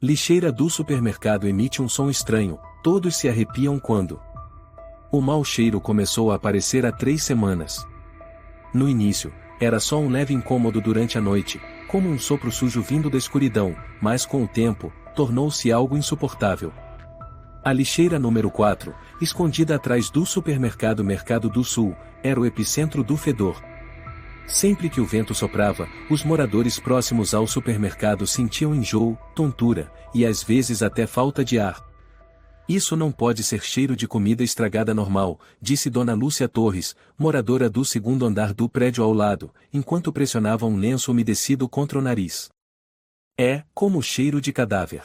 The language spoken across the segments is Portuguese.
Lixeira do supermercado emite um som estranho, todos se arrepiam quando o mau cheiro começou a aparecer há 3 semanas. No início, era só um leve incômodo durante a noite, como um sopro sujo vindo da escuridão, mas com o tempo, tornou-se algo insuportável. A lixeira número 4, escondida atrás do supermercado Mercado do Sul, era o epicentro do fedor. Sempre que o vento soprava, os moradores próximos ao supermercado sentiam enjoo, tontura, e às vezes até falta de ar. Isso não pode ser cheiro de comida estragada normal, disse Dona Lúcia Torres, moradora do 2º andar do prédio ao lado, enquanto pressionava um lenço umedecido contra o nariz. É como cheiro de cadáver.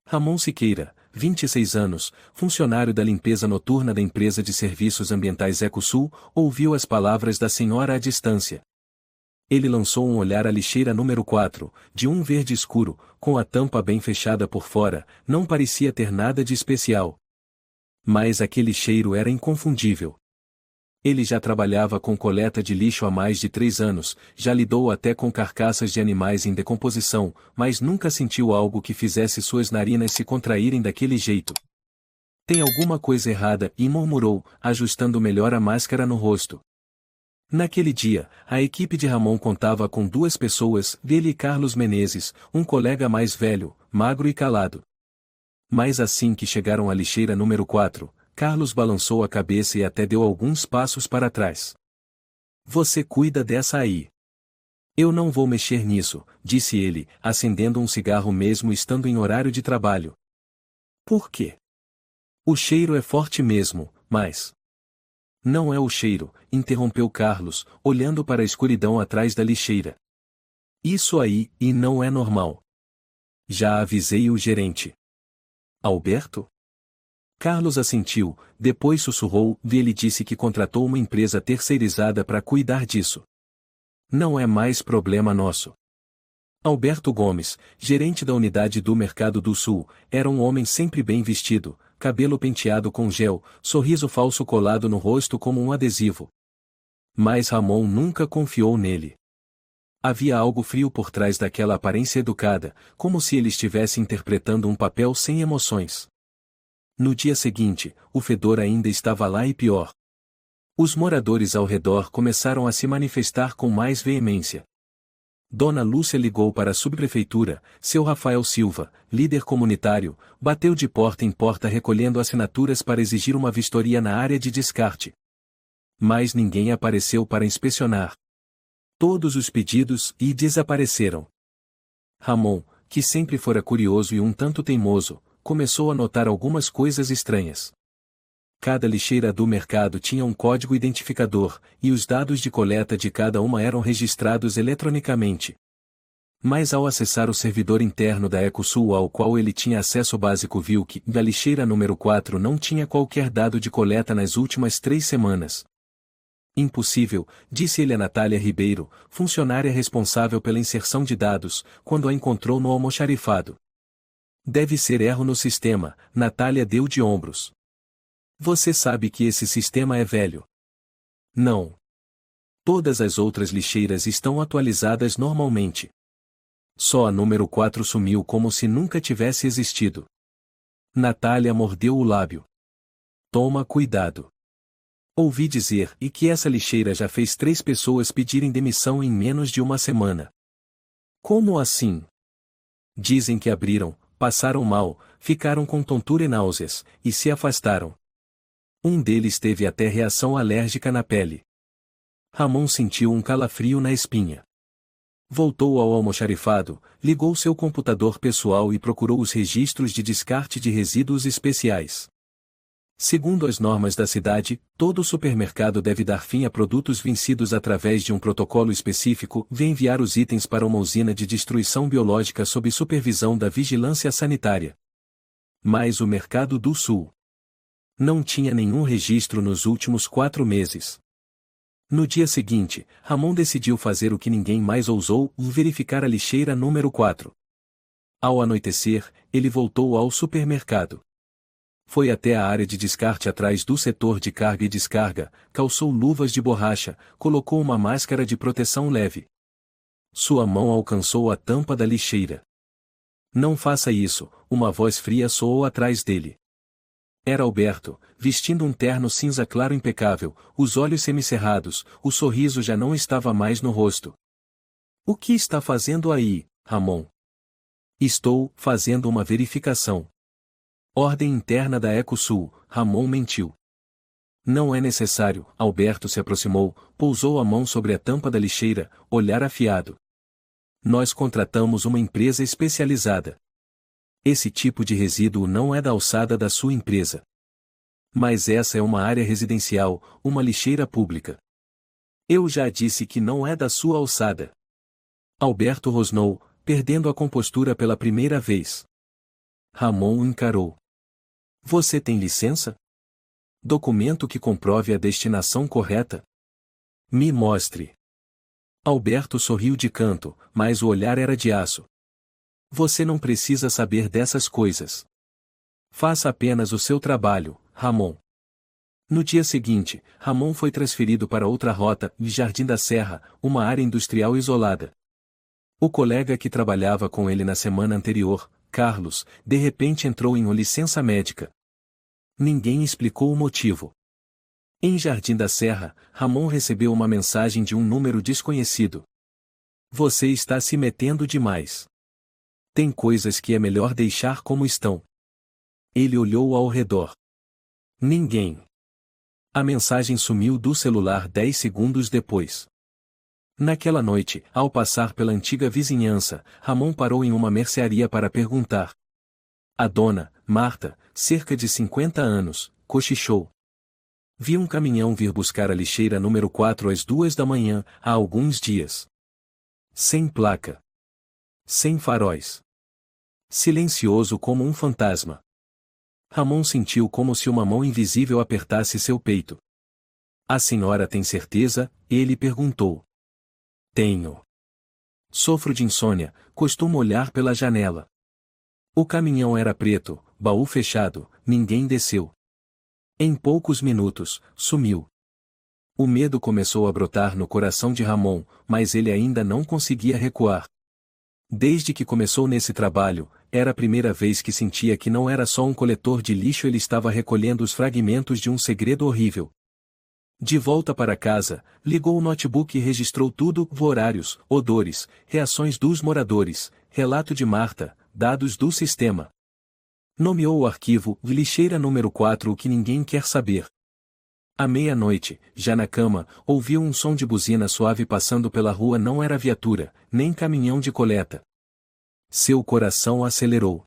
Ramon Siqueira, 26 anos, funcionário da limpeza noturna da empresa de serviços ambientais Ecosul, ouviu as palavras da senhora à distância. Ele lançou um olhar à lixeira número 4, de um verde escuro, com a tampa bem fechada por fora, não parecia ter nada de especial. Mas aquele cheiro era inconfundível. Ele já trabalhava com coleta de lixo há mais de 3 anos, já lidou até com carcaças de animais em decomposição, mas nunca sentiu algo que fizesse suas narinas se contraírem daquele jeito. Tem alguma coisa errada, e murmurou, ajustando melhor a máscara no rosto. Naquele dia, a equipe de Ramon contava com 2 pessoas, ele e Carlos Menezes, um colega mais velho, magro e calado. Mas assim que chegaram à lixeira número 4, Carlos balançou a cabeça e até deu alguns passos para trás. Você cuida dessa aí. Eu não vou mexer nisso, disse ele, acendendo um cigarro mesmo estando em horário de trabalho. Por quê? O cheiro é forte mesmo, mas... Não é o cheiro, interrompeu Carlos, olhando para a escuridão atrás da lixeira. Isso aí, e não é normal. Já avisei o gerente. Alberto? Carlos assentiu, depois sussurrou, e ele disse que contratou uma empresa terceirizada para cuidar disso. Não é mais problema nosso. Alberto Gomes, gerente da unidade do Mercado do Sul, era um homem sempre bem vestido, cabelo penteado com gel, sorriso falso colado no rosto como um adesivo. Mas Ramon nunca confiou nele. Havia algo frio por trás daquela aparência educada, como se ele estivesse interpretando um papel sem emoções. No dia seguinte, o fedor ainda estava lá e pior. Os moradores ao redor começaram a se manifestar com mais veemência. Dona Lúcia ligou para a subprefeitura, seu Rafael Silva, líder comunitário, bateu de porta em porta recolhendo assinaturas para exigir uma vistoria na área de descarte. Mas ninguém apareceu para inspecionar. Todos os pedidos desapareceram. Ramon, que sempre fora curioso e um tanto teimoso, começou a notar algumas coisas estranhas. Cada lixeira do mercado tinha um código identificador, e os dados de coleta de cada uma eram registrados eletronicamente. Mas ao acessar o servidor interno da Ecosul ao qual ele tinha acesso básico viu que, da lixeira número 4 não tinha qualquer dado de coleta nas últimas 3 semanas. Impossível, disse ele a Natália Ribeiro, funcionária responsável pela inserção de dados, quando a encontrou no almoxarifado. Deve ser erro no sistema, Natália deu de ombros. Você sabe que esse sistema é velho. Não. Todas as outras lixeiras estão atualizadas normalmente. Só a número 4 sumiu como se nunca tivesse existido. Natália mordeu o lábio. Toma cuidado. Ouvi dizer que essa lixeira já fez 3 pessoas pedirem demissão em menos de uma semana. Como assim? Dizem que abriram, passaram mal, ficaram com tontura e náuseas, e se afastaram. Um deles teve até reação alérgica na pele. Ramon sentiu um calafrio na espinha. Voltou ao almoxarifado, ligou seu computador pessoal e procurou os registros de descarte de resíduos especiais. Segundo as normas da cidade, todo supermercado deve dar fim a produtos vencidos através de um protocolo específico e enviar os itens para uma usina de destruição biológica sob supervisão da vigilância sanitária. Mas o Mercado do Sul não tinha nenhum registro nos últimos 4 meses. No dia seguinte, Ramon decidiu fazer o que ninguém mais ousou, verificar a lixeira número 4. Ao anoitecer, ele voltou ao supermercado. Foi até a área de descarte atrás do setor de carga e descarga, calçou luvas de borracha, colocou uma máscara de proteção leve. Sua mão alcançou a tampa da lixeira. Não faça isso, uma voz fria soou atrás dele. Era Alberto, vestindo um terno cinza claro impecável, os olhos semicerrados, o sorriso já não estava mais no rosto. O que está fazendo aí, Ramon? Estou fazendo uma verificação. Ordem interna da Ecosul, Ramon mentiu. Não é necessário, Alberto se aproximou, pousou a mão sobre a tampa da lixeira, olhar afiado. Nós contratamos uma empresa especializada. Esse tipo de resíduo não é da alçada da sua empresa. Mas essa é uma área residencial, uma lixeira pública. Eu já disse que não é da sua alçada. Alberto rosnou, perdendo a compostura pela primeira vez. Ramon o encarou. Você tem licença? Documento que comprove a destinação correta? Me mostre. Alberto sorriu de canto, mas o olhar era de aço. Você não precisa saber dessas coisas. Faça apenas o seu trabalho, Ramon. No dia seguinte, Ramon foi transferido para outra rota, Jardim da Serra, uma área industrial isolada. O colega que trabalhava com ele na semana anterior, Carlos, de repente entrou em uma licença médica. Ninguém explicou o motivo. Em Jardim da Serra, Ramon recebeu uma mensagem de um número desconhecido. Você está se metendo demais. Tem coisas que é melhor deixar como estão. Ele olhou ao redor. Ninguém. A mensagem sumiu do celular 10 segundos depois. Naquela noite, ao passar pela antiga vizinhança, Ramon parou em uma mercearia para perguntar. A dona, Marta, cerca de 50 anos, cochichou. Vi um caminhão vir buscar a lixeira número 4 às 2 da manhã, há alguns dias. Sem placa. Sem faróis. Silencioso como um fantasma. Ramon sentiu como se uma mão invisível apertasse seu peito. A senhora tem certeza? Ele perguntou. Tenho. Sofro de insônia, costumo olhar pela janela. O caminhão era preto, baú fechado, ninguém desceu. Em poucos minutos, sumiu. O medo começou a brotar no coração de Ramon, mas ele ainda não conseguia recuar. Desde que começou nesse trabalho, era a primeira vez que sentia que não era só um coletor de lixo, ele estava recolhendo os fragmentos de um segredo horrível. De volta para casa, ligou o notebook e registrou tudo: horários, odores, reações dos moradores, relato de Marta, dados do sistema. Nomeou o arquivo lixeira número 4, o que ninguém quer saber. À meia-noite, já na cama, ouviu um som de buzina suave passando pela rua. Não era viatura, nem caminhão de coleta. Seu coração acelerou.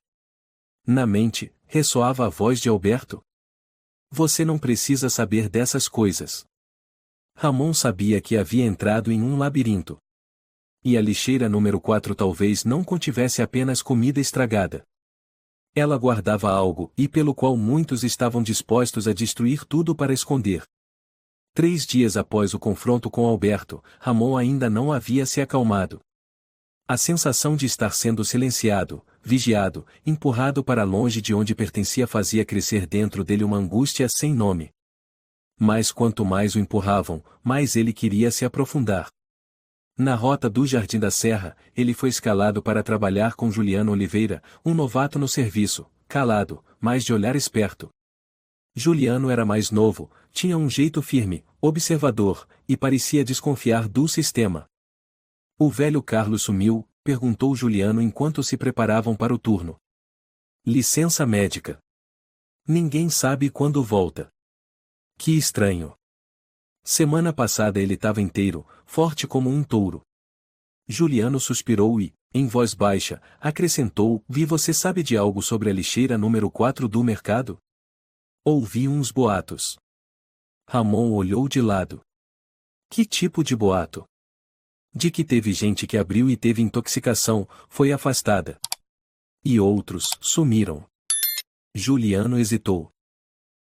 Na mente, ressoava a voz de Alberto. Você não precisa saber dessas coisas. Ramon sabia que havia entrado em um labirinto. E a lixeira número 4 talvez não contivesse apenas comida estragada. Ela guardava algo, e pelo qual muitos estavam dispostos a destruir tudo para esconder. 3 dias após o confronto com Alberto, Ramon ainda não havia se acalmado. A sensação de estar sendo silenciado, vigiado, empurrado para longe de onde pertencia fazia crescer dentro dele uma angústia sem nome. Mas quanto mais o empurravam, mais ele queria se aprofundar. Na rota do Jardim da Serra, ele foi escalado para trabalhar com Juliano Oliveira, um novato no serviço, calado, mas de olhar esperto. Juliano era mais novo, tinha um jeito firme, observador, e parecia desconfiar do sistema. O velho Carlos sumiu, perguntou Juliano enquanto se preparavam para o turno. Licença médica. Ninguém sabe quando volta. Que estranho. Semana passada ele estava inteiro, forte como um touro. Juliano suspirou e, em voz baixa, acrescentou: Vi, você sabe de algo sobre a lixeira número 4 do mercado? Ouvi uns boatos. Ramon olhou de lado. Que tipo de boato? De que teve gente que abriu e teve intoxicação, foi afastada. E outros sumiram. Juliano hesitou.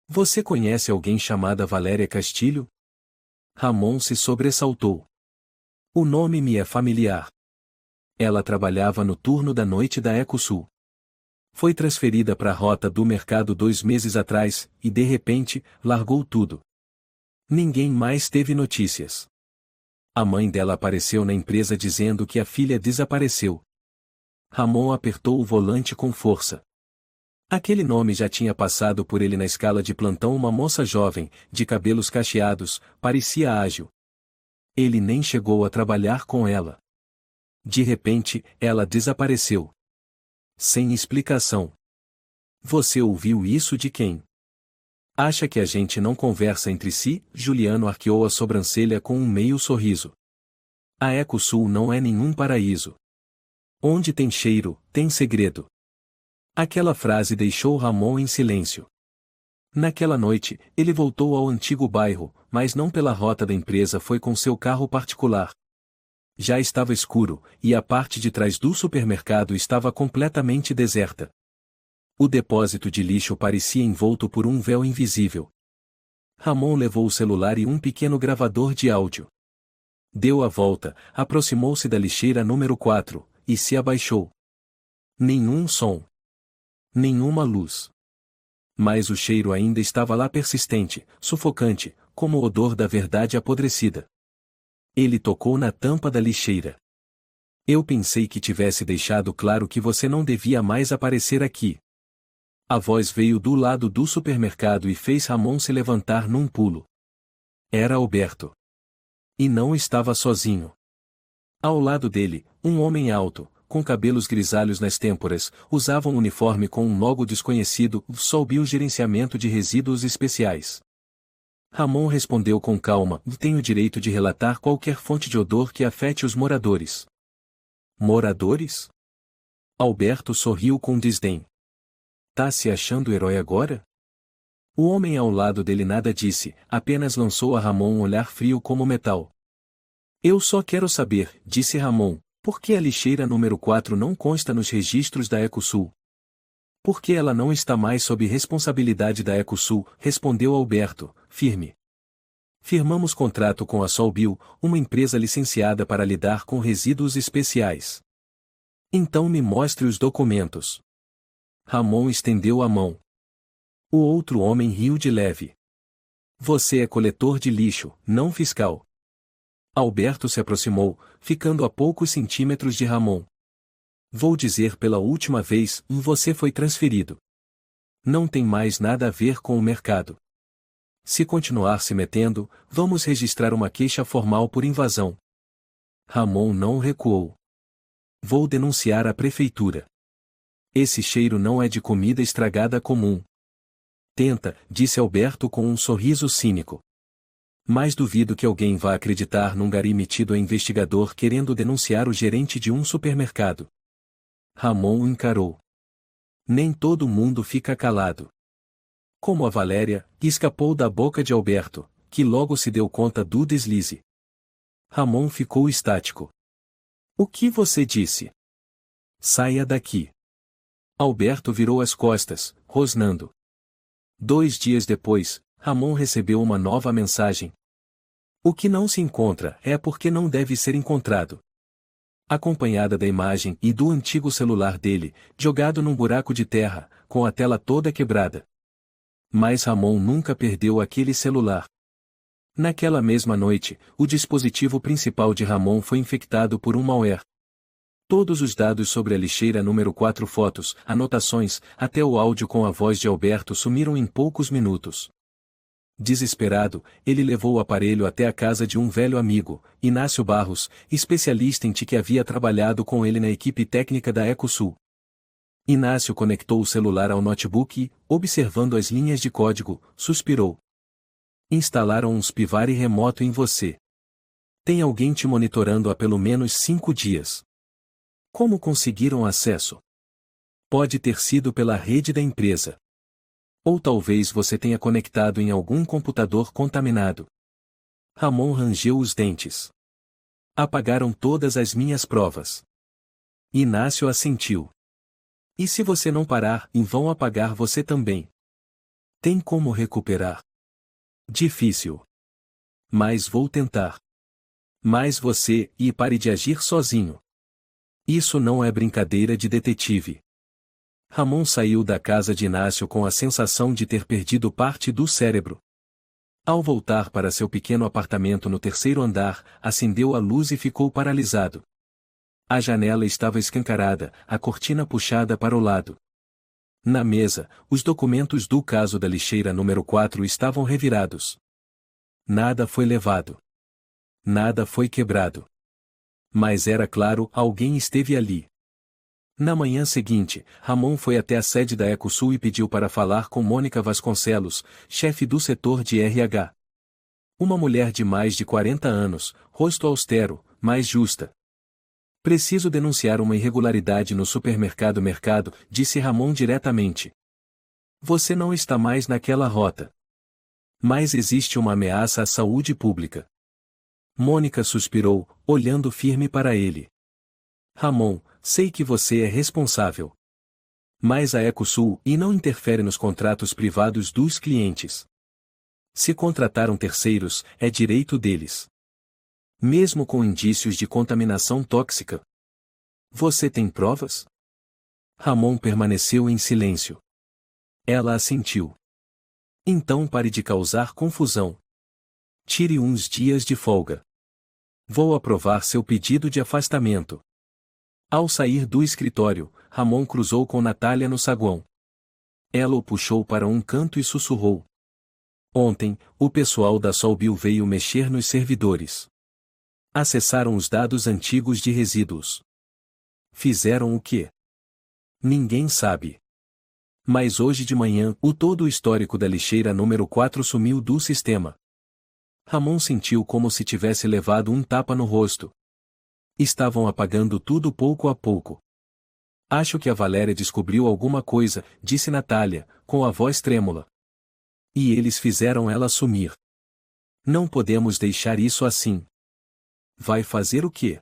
Você conhece alguém chamada Valéria Castilho? Ramon se sobressaltou. O nome me é familiar. Ela trabalhava no turno da noite da Ecosul. Foi transferida para a rota do mercado 2 meses atrás, e de repente, largou tudo. Ninguém mais teve notícias. A mãe dela apareceu na empresa dizendo que a filha desapareceu. Ramon apertou o volante com força. Aquele nome já tinha passado por ele na escala de plantão. Uma moça jovem, de cabelos cacheados, parecia ágil. Ele nem chegou a trabalhar com ela. De repente, ela desapareceu. Sem explicação. Você ouviu isso de quem? Acha que a gente não conversa entre si? Juliano arqueou a sobrancelha com um meio sorriso. A Ecosul não é nenhum paraíso. Onde tem cheiro, tem segredo. Aquela frase deixou Ramon em silêncio. Naquela noite, ele voltou ao antigo bairro, mas não pela rota da empresa, foi com seu carro particular. Já estava escuro, e a parte de trás do supermercado estava completamente deserta. O depósito de lixo parecia envolto por um véu invisível. Ramon levou o celular e um pequeno gravador de áudio. Deu a volta, aproximou-se da lixeira número 4, e se abaixou. Nenhum som. Nenhuma luz. Mas o cheiro ainda estava lá, persistente, sufocante, como o odor da verdade apodrecida. Ele tocou na tampa da lixeira. Eu pensei que tivesse deixado claro que você não devia mais aparecer aqui. A voz veio do lado do supermercado e fez Ramon se levantar num pulo. Era Alberto. E não estava sozinho. Ao lado dele, um homem alto, com cabelos grisalhos nas têmporas, usava um uniforme com um logo desconhecido, Solbil Gerenciamento de Resíduos Especiais. Ramon respondeu com calma: tenho o direito de relatar qualquer fonte de odor que afete os moradores. Moradores? Alberto sorriu com desdém. Tá se achando herói agora? O homem ao lado dele nada disse, apenas lançou a Ramon um olhar frio como metal. Eu só quero saber, disse Ramon, por que a lixeira número 4 não consta nos registros da Ecosul? Por que ela não está mais sob responsabilidade da Ecosul? Respondeu Alberto, firme. Firmamos contrato com a Solbil, uma empresa licenciada para lidar com resíduos especiais. Então me mostre os documentos. Ramon estendeu a mão. O outro homem riu de leve. Você é coletor de lixo, não fiscal. Alberto se aproximou, ficando a poucos centímetros de Ramon. Vou dizer pela última vez, você foi transferido. Não tem mais nada a ver com o mercado. Se continuar se metendo, vamos registrar uma queixa formal por invasão. Ramon não recuou. Vou denunciar a prefeitura. Esse cheiro não é de comida estragada comum. Tenta, disse Alberto com um sorriso cínico. Mas duvido que alguém vá acreditar num gari metido a investigador querendo denunciar o gerente de um supermercado. Ramon o encarou. Nem todo mundo fica calado. Como a Valéria, que escapou da boca de Alberto, que logo se deu conta do deslize. Ramon ficou estático. O que você disse? Saia daqui. Alberto virou as costas, rosnando. 2 dias depois, Ramon recebeu uma nova mensagem. O que não se encontra é porque não deve ser encontrado. Acompanhada da imagem e do antigo celular dele, jogado num buraco de terra, com a tela toda quebrada. Mas Ramon nunca perdeu aquele celular. Naquela mesma noite, o dispositivo principal de Ramon foi infectado por um malware. Todos os dados sobre a lixeira número 4, fotos, anotações, até o áudio com a voz de Alberto sumiram em poucos minutos. Desesperado, ele levou o aparelho até a casa de um velho amigo, Inácio Barros, especialista em TI que havia trabalhado com ele na equipe técnica da Ecosul. Inácio conectou o celular ao notebook e, observando as linhas de código, suspirou. Instalaram um spyware remoto em você. Tem alguém te monitorando há pelo menos 5 dias. Como conseguiram acesso? Pode ter sido pela rede da empresa. Ou talvez você tenha conectado em algum computador contaminado. Ramon rangeu os dentes. Apagaram todas as minhas provas. Inácio assentiu. E se você não parar, vão apagar você também. Tem como recuperar? Difícil. Mas vou tentar. Mas você, e pare de agir sozinho. Isso não é brincadeira de detetive. Ramon saiu da casa de Inácio com a sensação de ter perdido parte do cérebro. Ao voltar para seu pequeno apartamento no 3º andar, acendeu a luz e ficou paralisado. A janela estava escancarada, a cortina puxada para o lado. Na mesa, os documentos do caso da lixeira número 4 estavam revirados. Nada foi levado. Nada foi quebrado. Mas era claro, alguém esteve ali. Na manhã seguinte, Ramon foi até a sede da Ecosul e pediu para falar com Mônica Vasconcelos, chefe do setor de RH. Uma mulher de mais de 40 anos, rosto austero, mas justa. Preciso denunciar uma irregularidade no supermercado Mercado, disse Ramon diretamente. Você não está mais naquela rota. Mas existe uma ameaça à saúde pública. Mônica suspirou, olhando firme para ele. Ramon, sei que você é responsável. Mas a Ecosul e não interfere nos contratos privados dos clientes. Se contrataram terceiros, é direito deles. Mesmo com indícios de contaminação tóxica. Você tem provas? Ramon permaneceu em silêncio. Ela assentiu. Então pare de causar confusão. Tire uns dias de folga. Vou aprovar seu pedido de afastamento. Ao sair do escritório, Ramon cruzou com Natália no saguão. Ela o puxou para um canto e sussurrou. Ontem, o pessoal da Solbio veio mexer nos servidores. Acessaram os dados antigos de resíduos. Fizeram o quê? Ninguém sabe. Mas hoje de manhã, todo o histórico da lixeira número 4 sumiu do sistema. Ramon sentiu como se tivesse levado um tapa no rosto. Estavam apagando tudo pouco a pouco. Acho que a Valéria descobriu alguma coisa, disse Natália, com a voz trêmula. E eles fizeram ela sumir. Não podemos deixar isso assim. Vai fazer o quê?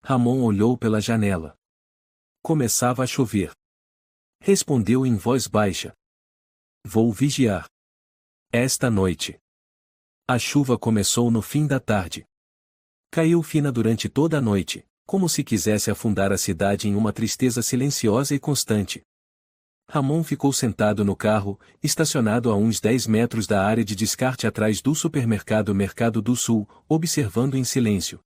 Ramon olhou pela janela. Começava a chover. Respondeu em voz baixa. Vou vigiar. Esta noite. A chuva começou no fim da tarde. Caiu fina durante toda a noite, como se quisesse afundar a cidade em uma tristeza silenciosa e constante. Ramon ficou sentado no carro, estacionado a uns 10 metros da área de descarte atrás do supermercado Mercado do Sul, observando em silêncio.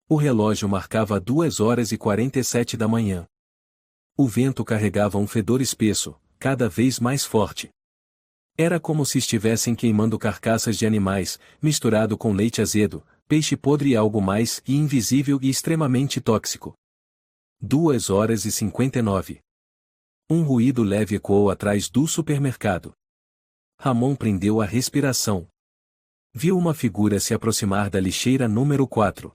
O relógio marcava 2h47 da manhã. O vento carregava um fedor espesso, cada vez mais forte. Era como se estivessem queimando carcaças de animais, misturado com leite azedo, peixe podre e algo mais invisível e extremamente tóxico. 2h59. Um ruído leve ecoou atrás do supermercado. Ramon prendeu a respiração. Viu uma figura se aproximar da lixeira número 4.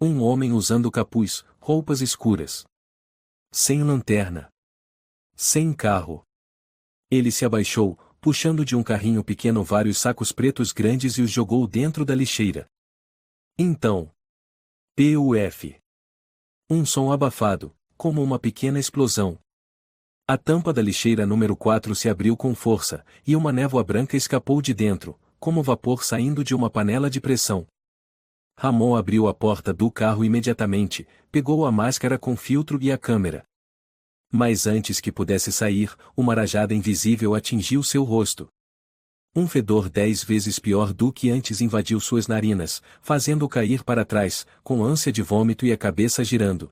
Um homem usando capuz, roupas escuras. Sem lanterna. Sem carro. Ele se abaixou, puxando de um carrinho pequeno vários sacos pretos grandes e os jogou dentro da lixeira. Então. Puf. Um som abafado, como uma pequena explosão. A tampa da lixeira número 4 se abriu com força, e uma névoa branca escapou de dentro, como vapor saindo de uma panela de pressão. Ramon abriu a porta do carro imediatamente, pegou a máscara com filtro e a câmera. Mas antes que pudesse sair, uma rajada invisível atingiu seu rosto. Um fedor 10 vezes pior do que antes invadiu suas narinas, fazendo-o cair para trás, com ânsia de vômito e a cabeça girando.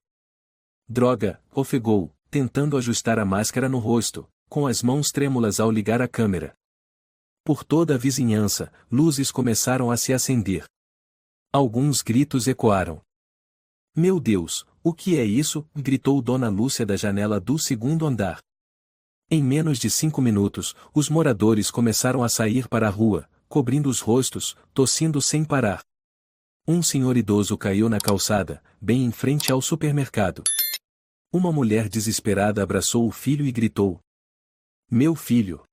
Droga, ofegou, tentando ajustar a máscara no rosto, com as mãos trêmulas ao ligar a câmera. Por toda a vizinhança, luzes começaram a se acender. Alguns gritos ecoaram. Meu Deus, o que é isso? Gritou Dona Lúcia da janela do segundo andar. Em menos de 5 minutos, os moradores começaram a sair para a rua, cobrindo os rostos, tossindo sem parar. Um senhor idoso caiu na calçada, bem em frente ao supermercado. Uma mulher desesperada abraçou o filho e gritou. Meu filho!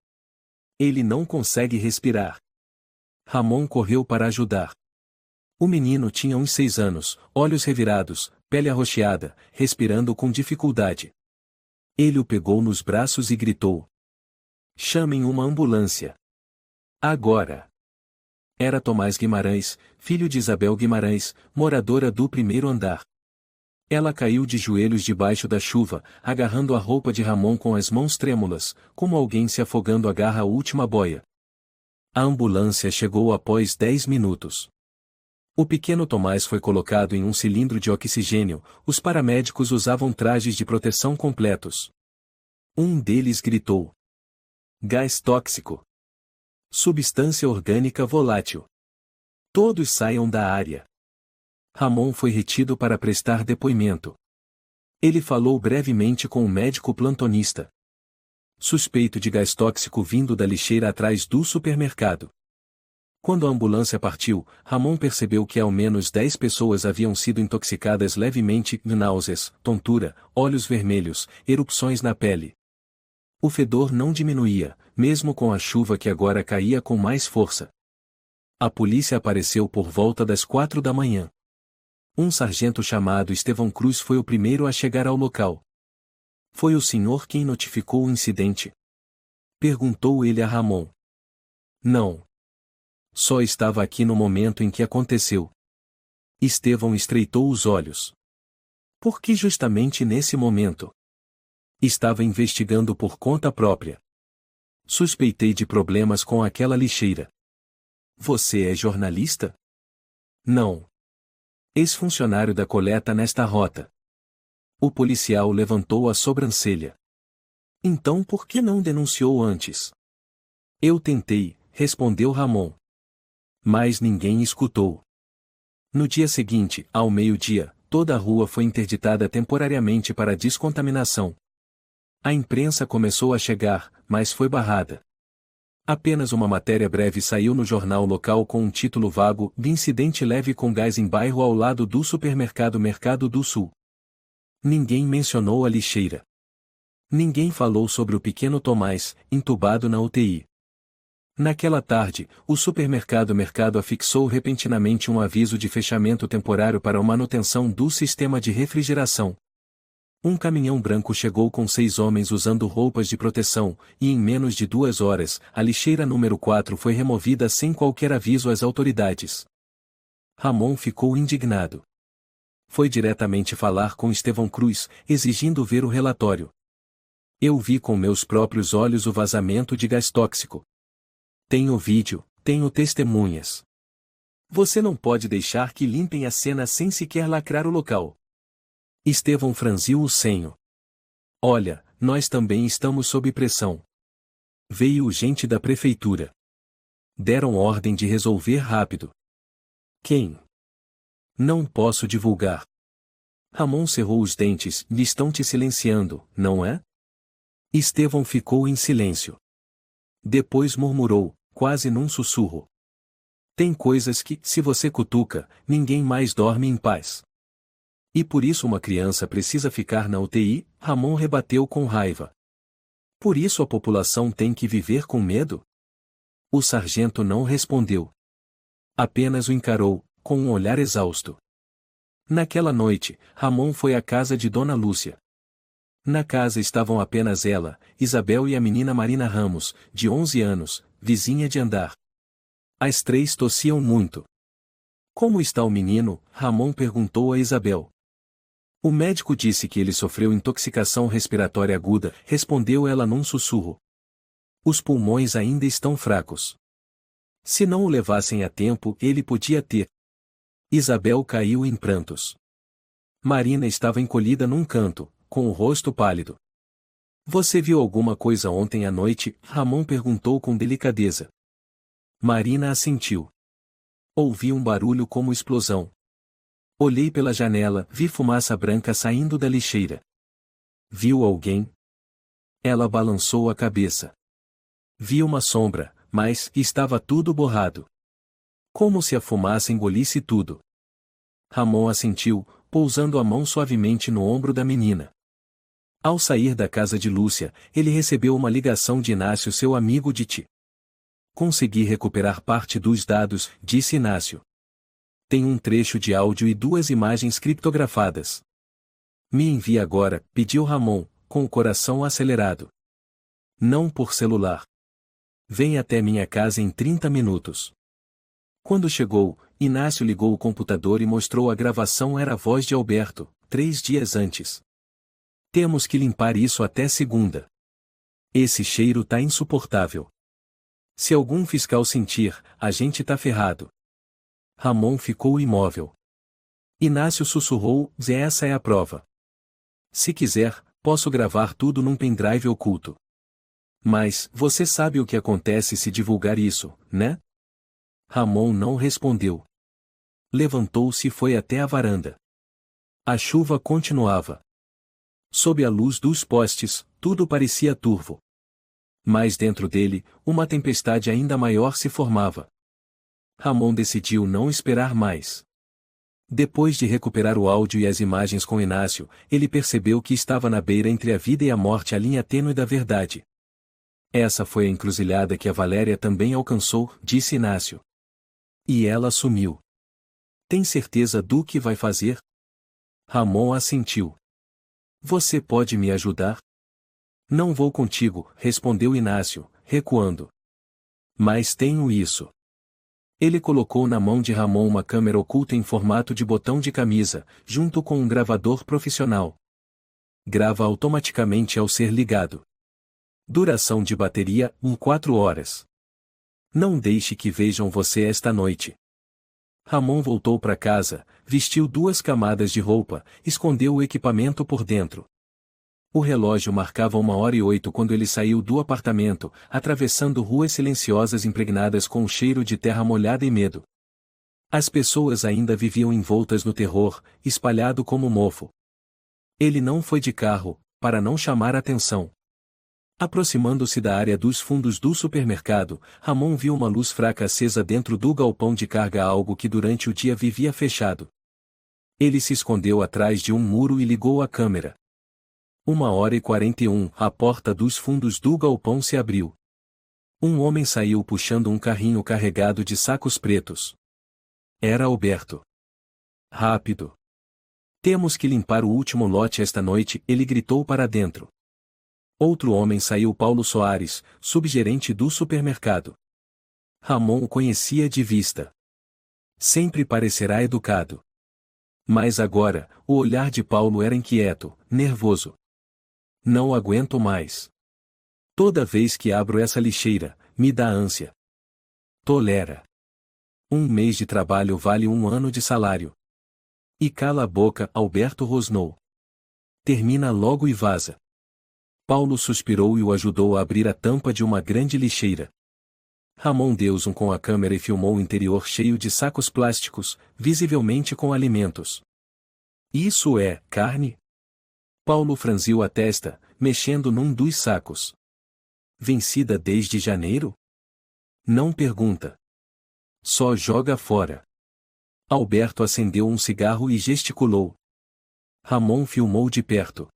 Ele não consegue respirar. Ramon correu para ajudar. O menino tinha uns 6 anos, olhos revirados, pele arroxeada, respirando com dificuldade. Ele o pegou nos braços e gritou. Chamem uma ambulância. Agora! Era Tomás Guimarães, filho de Isabel Guimarães, moradora do primeiro andar. Ela caiu de joelhos debaixo da chuva, agarrando a roupa de Ramon com as mãos trêmulas, como alguém se afogando agarra a última boia. A ambulância chegou após 10 minutos. O pequeno Tomás foi colocado em um cilindro de oxigênio. Os paramédicos usavam trajes de proteção completos. Um deles gritou: gás tóxico. Substância orgânica volátil. Todos saiam da área. Ramon foi retido para prestar depoimento. Ele falou brevemente com o médico plantonista. Suspeito de gás tóxico vindo da lixeira atrás do supermercado. Quando a ambulância partiu, Ramon percebeu que ao menos 10 pessoas haviam sido intoxicadas levemente, náuseas, tontura, olhos vermelhos, erupções na pele. O fedor não diminuía, mesmo com a chuva que agora caía com mais força. A polícia apareceu por volta das 4 da manhã. Um sargento chamado Estevão Cruz foi o primeiro a chegar ao local. Foi o senhor quem notificou o incidente? Perguntou ele a Ramon. Não. Só estava aqui no momento em que aconteceu. Estevão estreitou os olhos. Por que justamente nesse momento? Estava investigando por conta própria. Suspeitei de problemas com aquela lixeira. Você é jornalista? Não. Ex-funcionário da coleta nesta rota. O policial levantou a sobrancelha. Então por que não denunciou antes? Eu tentei, respondeu Ramon. Mas ninguém escutou. No dia seguinte, ao meio-dia, toda a rua foi interditada temporariamente para descontaminação. A imprensa começou a chegar, mas foi barrada. Apenas uma matéria breve saiu no jornal local com um título vago: incidente leve com gás em bairro ao lado do supermercado Mercado do Sul. Ninguém mencionou a lixeira. Ninguém falou sobre o pequeno Tomás, entubado na UTI. Naquela tarde, o supermercado Mercado afixou repentinamente um aviso de fechamento temporário para a manutenção do sistema de refrigeração. Um caminhão branco chegou com 6 homens usando roupas de proteção, e em menos de 2 horas, a lixeira número 4 foi removida sem qualquer aviso às autoridades. Ramon ficou indignado. Foi diretamente falar com Estevão Cruz, exigindo ver o relatório. Eu vi com meus próprios olhos o vazamento de gás tóxico. Tenho vídeo, tenho testemunhas. Você não pode deixar que limpem a cena sem sequer lacrar o local. Estevão franziu o senho. Olha, nós também estamos sob pressão. Veio gente da prefeitura. Deram ordem de resolver rápido. Quem? Não posso divulgar. Ramon cerrou os dentes. Estão te silenciando, não é? Estevão ficou em silêncio. Depois murmurou, quase num sussurro. Tem coisas que, se você cutuca, ninguém mais dorme em paz. E por isso uma criança precisa ficar na UTI, Ramon rebateu com raiva. Por isso a população tem que viver com medo? O sargento não respondeu. Apenas o encarou, com um olhar exausto. Naquela noite, Ramon foi à casa de Dona Lúcia. Na casa estavam apenas ela, Isabel e a menina Marina Ramos, de 11 anos, vizinha de andar. As 3 tossiam muito. Como está o menino? Ramon perguntou a Isabel. O médico disse que ele sofreu intoxicação respiratória aguda, respondeu ela num sussurro. Os pulmões ainda estão fracos. Se não o levassem a tempo, ele podia ter. Isabel caiu em prantos. Marina estava encolhida num canto, com o rosto pálido. Você viu alguma coisa ontem à noite? Ramon perguntou com delicadeza. Marina assentiu. Ouvi um barulho como explosão. Olhei pela janela, vi fumaça branca saindo da lixeira. Viu alguém? Ela balançou a cabeça. Vi uma sombra, mas estava tudo borrado. Como se a fumaça engolisse tudo. Ramon assentiu, pousando a mão suavemente no ombro da menina. Ao sair da casa de Lúcia, ele recebeu uma ligação de Inácio, seu amigo de Ti. Consegui recuperar parte dos dados, disse Inácio. Tem um trecho de áudio e 2 imagens criptografadas. Me envie agora, pediu Ramon, com o coração acelerado. Não por celular. Vem até minha casa em 30 minutos. Quando chegou, Inácio ligou o computador e mostrou a gravação. Era a voz de Alberto, 3 dias antes. Temos que limpar isso até segunda. Esse cheiro tá insuportável. Se algum fiscal sentir, a gente tá ferrado. Ramon ficou imóvel. Inácio sussurrou: essa é a prova. Se quiser, posso gravar tudo num pendrive oculto. Mas, você sabe o que acontece se divulgar isso, né? Ramon não respondeu. Levantou-se e foi até a varanda. A chuva continuava. Sob a luz dos postes, tudo parecia turvo. Mas dentro dele, uma tempestade ainda maior se formava. Ramon decidiu não esperar mais. Depois de recuperar o áudio e as imagens com Inácio, ele percebeu que estava na beira entre a vida e a morte, a linha tênue da verdade. Essa foi a encruzilhada que a Valéria também alcançou, disse Inácio. E ela sumiu. Tem certeza do que vai fazer? Ramon assentiu. Você pode me ajudar? Não vou contigo, respondeu Inácio, recuando. Mas tenho isso. Ele colocou na mão de Ramon uma câmera oculta em formato de botão de camisa, junto com um gravador profissional. Grava automaticamente ao ser ligado. Duração de bateria, 4 horas. Não deixe que vejam você esta noite. Ramon voltou para casa, vestiu 2 camadas de roupa, escondeu o equipamento por dentro. O relógio marcava 1h08 quando ele saiu do apartamento, atravessando ruas silenciosas impregnadas com um cheiro de terra molhada e medo. As pessoas ainda viviam envoltas no terror, espalhado como mofo. Ele não foi de carro, para não chamar atenção. Aproximando-se da área dos fundos do supermercado, Ramon viu uma luz fraca acesa dentro do galpão de carga, algo que durante o dia vivia fechado. Ele se escondeu atrás de um muro e ligou a câmera. 1h41, a porta dos fundos do galpão se abriu. Um homem saiu puxando um carrinho carregado de sacos pretos. Era Alberto. Rápido. Temos que limpar o último lote esta noite, ele gritou para dentro. Outro homem saiu, Paulo Soares, subgerente do supermercado. Ramon o conhecia de vista. Sempre parecerá educado. Mas agora, o olhar de Paulo era inquieto, nervoso. Não aguento mais. Toda vez que abro essa lixeira, me dá ânsia. Tolera. 1 mês de trabalho vale 1 ano de salário. E cala a boca, Alberto rosnou. Termina logo e vaza. Paulo suspirou e o ajudou a abrir a tampa de uma grande lixeira. Ramon deu zoom com a câmera e filmou o interior cheio de sacos plásticos, visivelmente com alimentos. Isso é carne? Paulo franziu a testa, mexendo num dos sacos. Vencida desde janeiro? Não pergunta. Só joga fora. Alberto acendeu um cigarro e gesticulou. Ramon filmou de perto.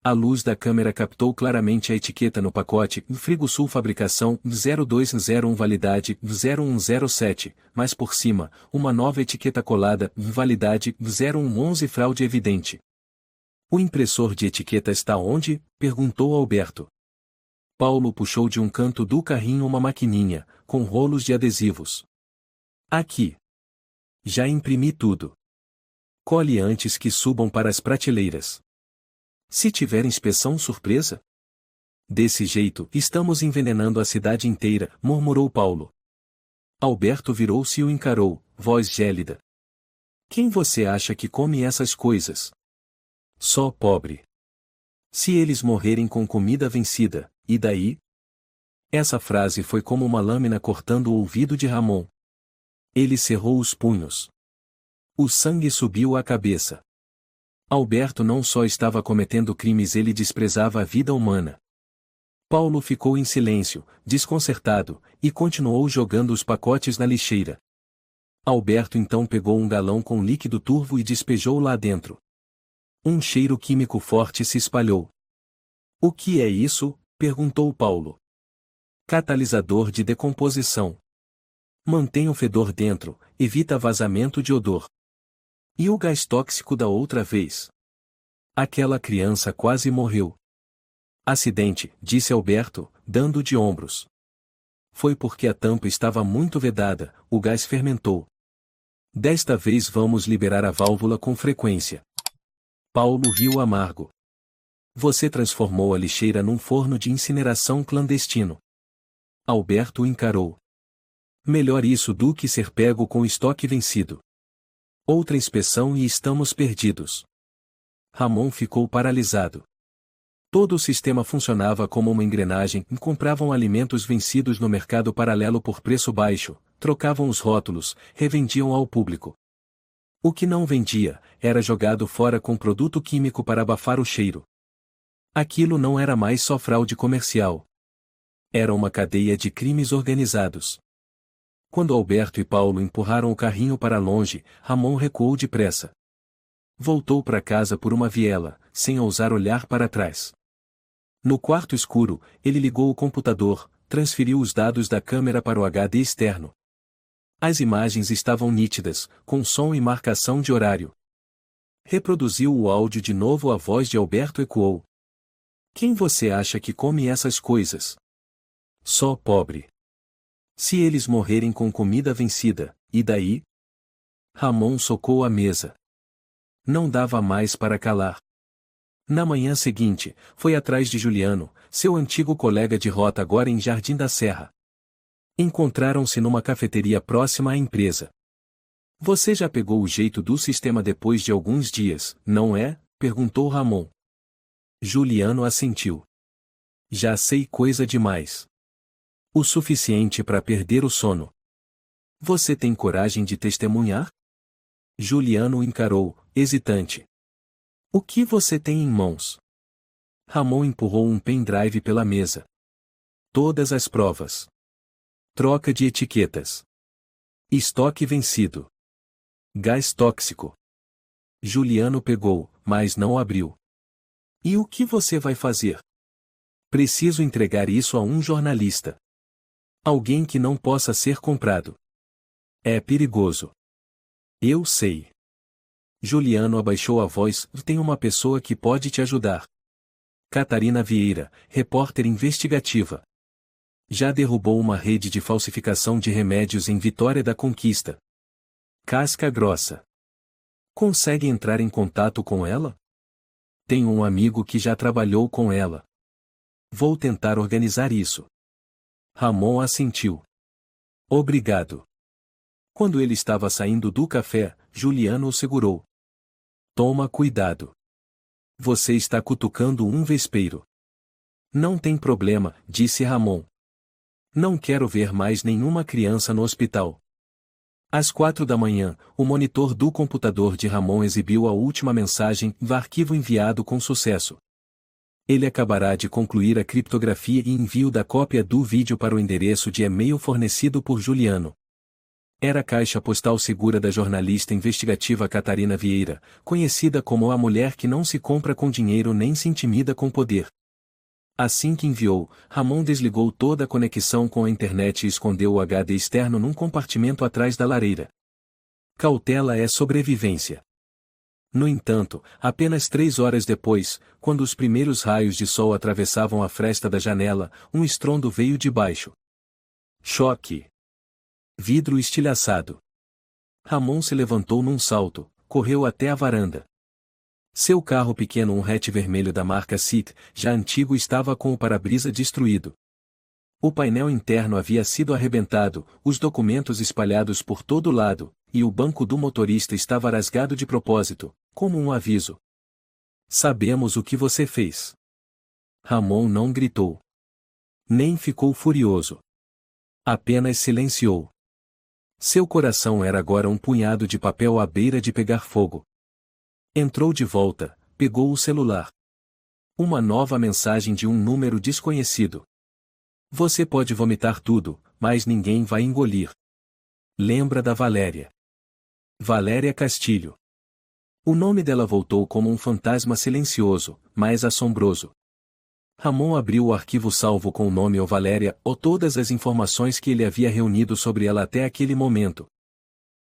A luz da câmera captou claramente a etiqueta no pacote: Frigosul fabricação 0201 validade 0107, mas por cima, uma nova etiqueta colada: validade 0111 fraude evidente. O impressor de etiqueta está onde? Perguntou Alberto. Paulo puxou de um canto do carrinho uma maquininha, com rolos de adesivos. Aqui. Já imprimi tudo. Cole antes que subam para as prateleiras. Se tiver inspeção surpresa? Desse jeito, estamos envenenando a cidade inteira, murmurou Paulo. Alberto virou-se e o encarou, voz gélida. Quem você acha que come essas coisas? Só pobre. Se eles morrerem com comida vencida, e daí? Essa frase foi como uma lâmina cortando o ouvido de Ramon. Ele cerrou os punhos. O sangue subiu à cabeça. Alberto não só estava cometendo crimes, ele desprezava a vida humana. Paulo ficou em silêncio, desconcertado, e continuou jogando os pacotes na lixeira. Alberto então pegou um galão com líquido turvo e despejou lá dentro. Um cheiro químico forte se espalhou. O que é isso? Perguntou Paulo. Catalisador de decomposição. Mantém o fedor dentro, evita vazamento de odor. E o gás tóxico da outra vez? Aquela criança quase morreu. Acidente, disse Alberto, dando de ombros. Foi porque a tampa estava muito vedada, o gás fermentou. Desta vez vamos liberar a válvula com frequência. Paulo riu amargo. Você transformou a lixeira num forno de incineração clandestino. Alberto o encarou. Melhor isso do que ser pego com estoque vencido. Outra inspeção e estamos perdidos. Ramon ficou paralisado. Todo o sistema funcionava como uma engrenagem e compravam alimentos vencidos no mercado paralelo por preço baixo, trocavam os rótulos, revendiam ao público. O que não vendia, era jogado fora com produto químico para abafar o cheiro. Aquilo não era mais só fraude comercial. Era uma cadeia de crimes organizados. Quando Alberto e Paulo empurraram o carrinho para longe, Ramon recuou depressa. Voltou para casa por uma viela, sem ousar olhar para trás. No quarto escuro, ele ligou o computador, transferiu os dados da câmera para o HD externo. As imagens estavam nítidas, com som e marcação de horário. Reproduziu o áudio de novo, a voz de Alberto ecoou. Quem você acha que come essas coisas? Só pobre. Se eles morrerem com comida vencida, e daí? Ramon socou a mesa. Não dava mais para calar. Na manhã seguinte, foi atrás de Juliano, seu antigo colega de rota agora em Jardim da Serra. Encontraram-se numa cafeteria próxima à empresa. Você já pegou o jeito do sistema depois de alguns dias, não é? Perguntou Ramon. Juliano assentiu. Já sei coisa demais. O suficiente para perder o sono. Você tem coragem de testemunhar? Juliano o encarou, hesitante. O que você tem em mãos? Ramon empurrou um pendrive pela mesa. Todas as provas. Troca de etiquetas. Estoque vencido. Gás tóxico. Juliano pegou, mas não abriu. E o que você vai fazer? Preciso entregar isso a um jornalista. Alguém que não possa ser comprado. É perigoso. Eu sei. Juliano abaixou a voz. Tem uma pessoa que pode te ajudar. Catarina Vieira, repórter investigativa. Já derrubou uma rede de falsificação de remédios em Vitória da Conquista. Casca grossa. Consegue entrar em contato com ela? Tenho um amigo que já trabalhou com ela. Vou tentar organizar isso. Ramon assentiu. Obrigado. Quando ele estava saindo do café, Juliano o segurou. Toma cuidado. Você está cutucando um vespeiro. Não tem problema, disse Ramon. Não quero ver mais nenhuma criança no hospital. Às 4 da manhã, o monitor do computador de Ramon exibiu a última mensagem, arquivo enviado com sucesso. Ele acabará de concluir a criptografia e envio da cópia do vídeo para o endereço de e-mail fornecido por Juliano. Era a caixa postal segura da jornalista investigativa Catarina Vieira, conhecida como a mulher que não se compra com dinheiro nem se intimida com poder. Assim que enviou, Ramon desligou toda a conexão com a internet e escondeu o HD externo num compartimento atrás da lareira. Cautela é sobrevivência. No entanto, apenas 3 horas depois, quando os primeiros raios de sol atravessavam a fresta da janela, um estrondo veio de baixo. Choque. Vidro estilhaçado. Ramon se levantou num salto, correu até a varanda. Seu carro pequeno, um hatch vermelho da marca Seat, já antigo, estava com o para-brisa destruído. O painel interno havia sido arrebentado, os documentos espalhados por todo lado, e o banco do motorista estava rasgado de propósito, como um aviso. Sabemos o que você fez. Ramon não gritou. Nem ficou furioso. Apenas silenciou. Seu coração era agora um punhado de papel à beira de pegar fogo. Entrou de volta, pegou o celular. Uma nova mensagem de um número desconhecido. Você pode vomitar tudo, mas ninguém vai engolir. Lembra da Valéria. Valéria Castilho. O nome dela voltou como um fantasma silencioso, mas assombroso. Ramon abriu o arquivo salvo com o nome Valéria, ou todas as informações que ele havia reunido sobre ela até aquele momento.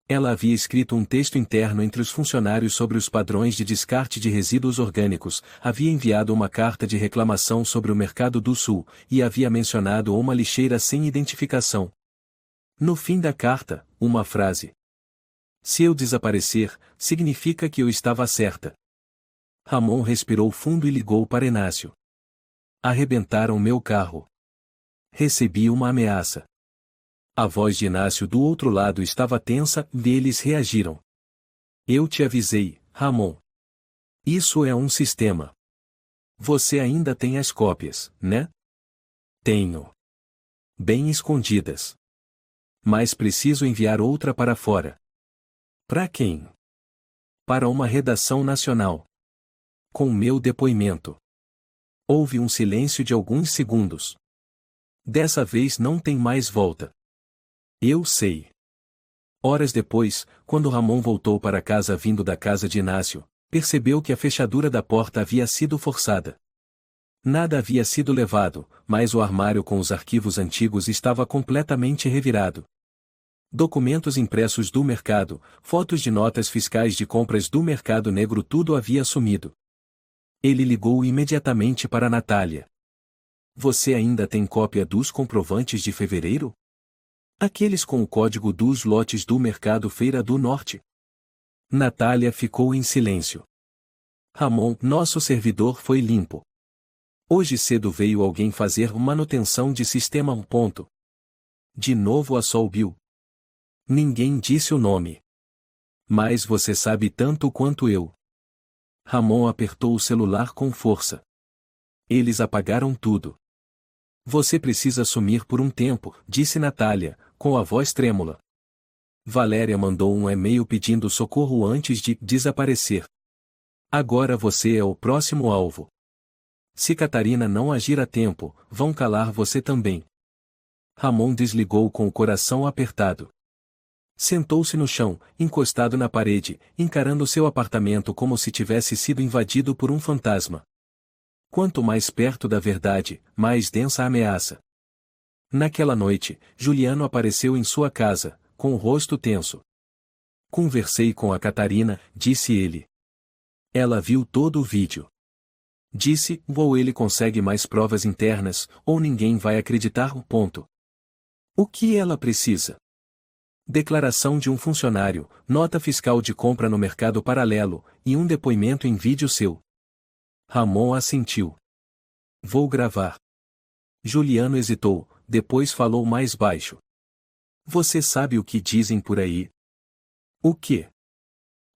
Ela havia escrito um texto interno entre os funcionários sobre os padrões de descarte de resíduos orgânicos, havia enviado uma carta de reclamação sobre o Mercado do Sul, e havia mencionado uma lixeira sem identificação. No fim da carta, uma frase. Se eu desaparecer, significa que eu estava certa. Ramon respirou fundo e ligou para Inácio. Arrebentaram meu carro. Recebi uma ameaça. A voz de Inácio do outro lado estava tensa e eles reagiram. Eu te avisei, Ramon. Isso é um sistema. Você ainda tem as cópias, né? Tenho. Bem escondidas. Mas preciso enviar outra para fora. Para quem? Para uma redação nacional. Com meu depoimento. Houve um silêncio de alguns segundos. Dessa vez não tem mais volta. Eu sei. Horas depois, quando Ramon voltou para casa vindo da casa de Inácio, percebeu que a fechadura da porta havia sido forçada. Nada havia sido levado, mas o armário com os arquivos antigos estava completamente revirado. Documentos impressos do mercado, fotos de notas fiscais de compras do mercado negro, tudo havia sumido. Ele ligou imediatamente para Natália. Você ainda tem cópia dos comprovantes de fevereiro? Aqueles com o código dos lotes do mercado Feira do Norte? Natália ficou em silêncio. Ramon, nosso servidor foi limpo. Hoje cedo veio alguém fazer manutenção de sistema. De novo a Sol Bill. Ninguém disse o nome. Mas você sabe tanto quanto eu. Ramon apertou o celular com força. Eles apagaram tudo. Você precisa sumir por um tempo, disse Natália, com a voz trêmula. Valéria mandou um e-mail pedindo socorro antes de desaparecer. Agora você é o próximo alvo. Se Catarina não agir a tempo, vão calar você também. Ramon desligou com o coração apertado. Sentou-se no chão, encostado na parede, encarando seu apartamento como se tivesse sido invadido por um fantasma. Quanto mais perto da verdade, mais densa a ameaça. Naquela noite, Juliano apareceu em sua casa, com o rosto tenso. Conversei com a Catarina, disse ele. Ela viu todo o vídeo. Disse, ou ele consegue mais provas internas, ou ninguém vai acreditar. O que ela precisa? Declaração de um funcionário, nota fiscal de compra no mercado paralelo, e um depoimento em vídeo seu. Ramon assentiu. Vou gravar. Juliano hesitou, depois falou mais baixo. Você sabe o que dizem por aí? O quê?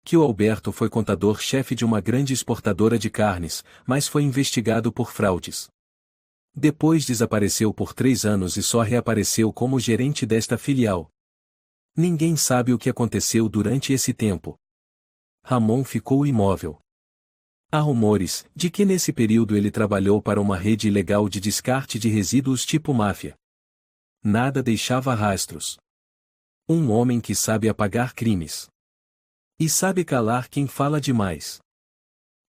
Que o Alberto foi contador-chefe de uma grande exportadora de carnes, mas foi investigado por fraudes. Depois desapareceu por 3 anos e só reapareceu como gerente desta filial. Ninguém sabe o que aconteceu durante esse tempo. Ramon ficou imóvel. Há rumores de que nesse período ele trabalhou para uma rede ilegal de descarte de resíduos tipo máfia. Nada deixava rastros. Um homem que sabe apagar crimes. E sabe calar quem fala demais.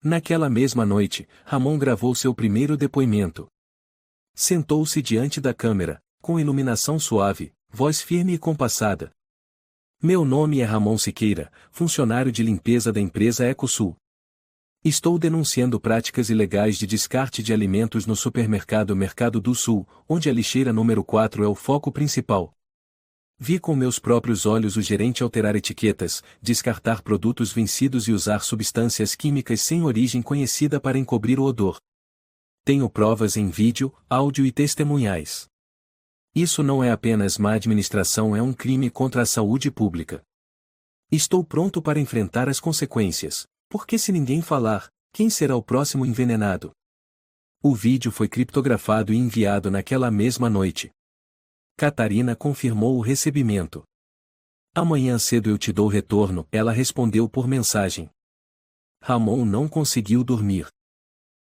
Naquela mesma noite, Ramon gravou seu primeiro depoimento. Sentou-se diante da câmera, com iluminação suave, voz firme e compassada. Meu nome é Ramon Siqueira, funcionário de limpeza da empresa Ecosul. Estou denunciando práticas ilegais de descarte de alimentos no supermercado Mercado do Sul, onde a lixeira número 4 é o foco principal. Vi com meus próprios olhos o gerente alterar etiquetas, descartar produtos vencidos e usar substâncias químicas sem origem conhecida para encobrir o odor. Tenho provas em vídeo, áudio e testemunhais. Isso não é apenas má administração, é um crime contra a saúde pública. Estou pronto para enfrentar as consequências, porque se ninguém falar, quem será o próximo envenenado? O vídeo foi criptografado e enviado naquela mesma noite. Catarina confirmou o recebimento. Amanhã cedo eu te dou retorno, ela respondeu por mensagem. Ramon não conseguiu dormir.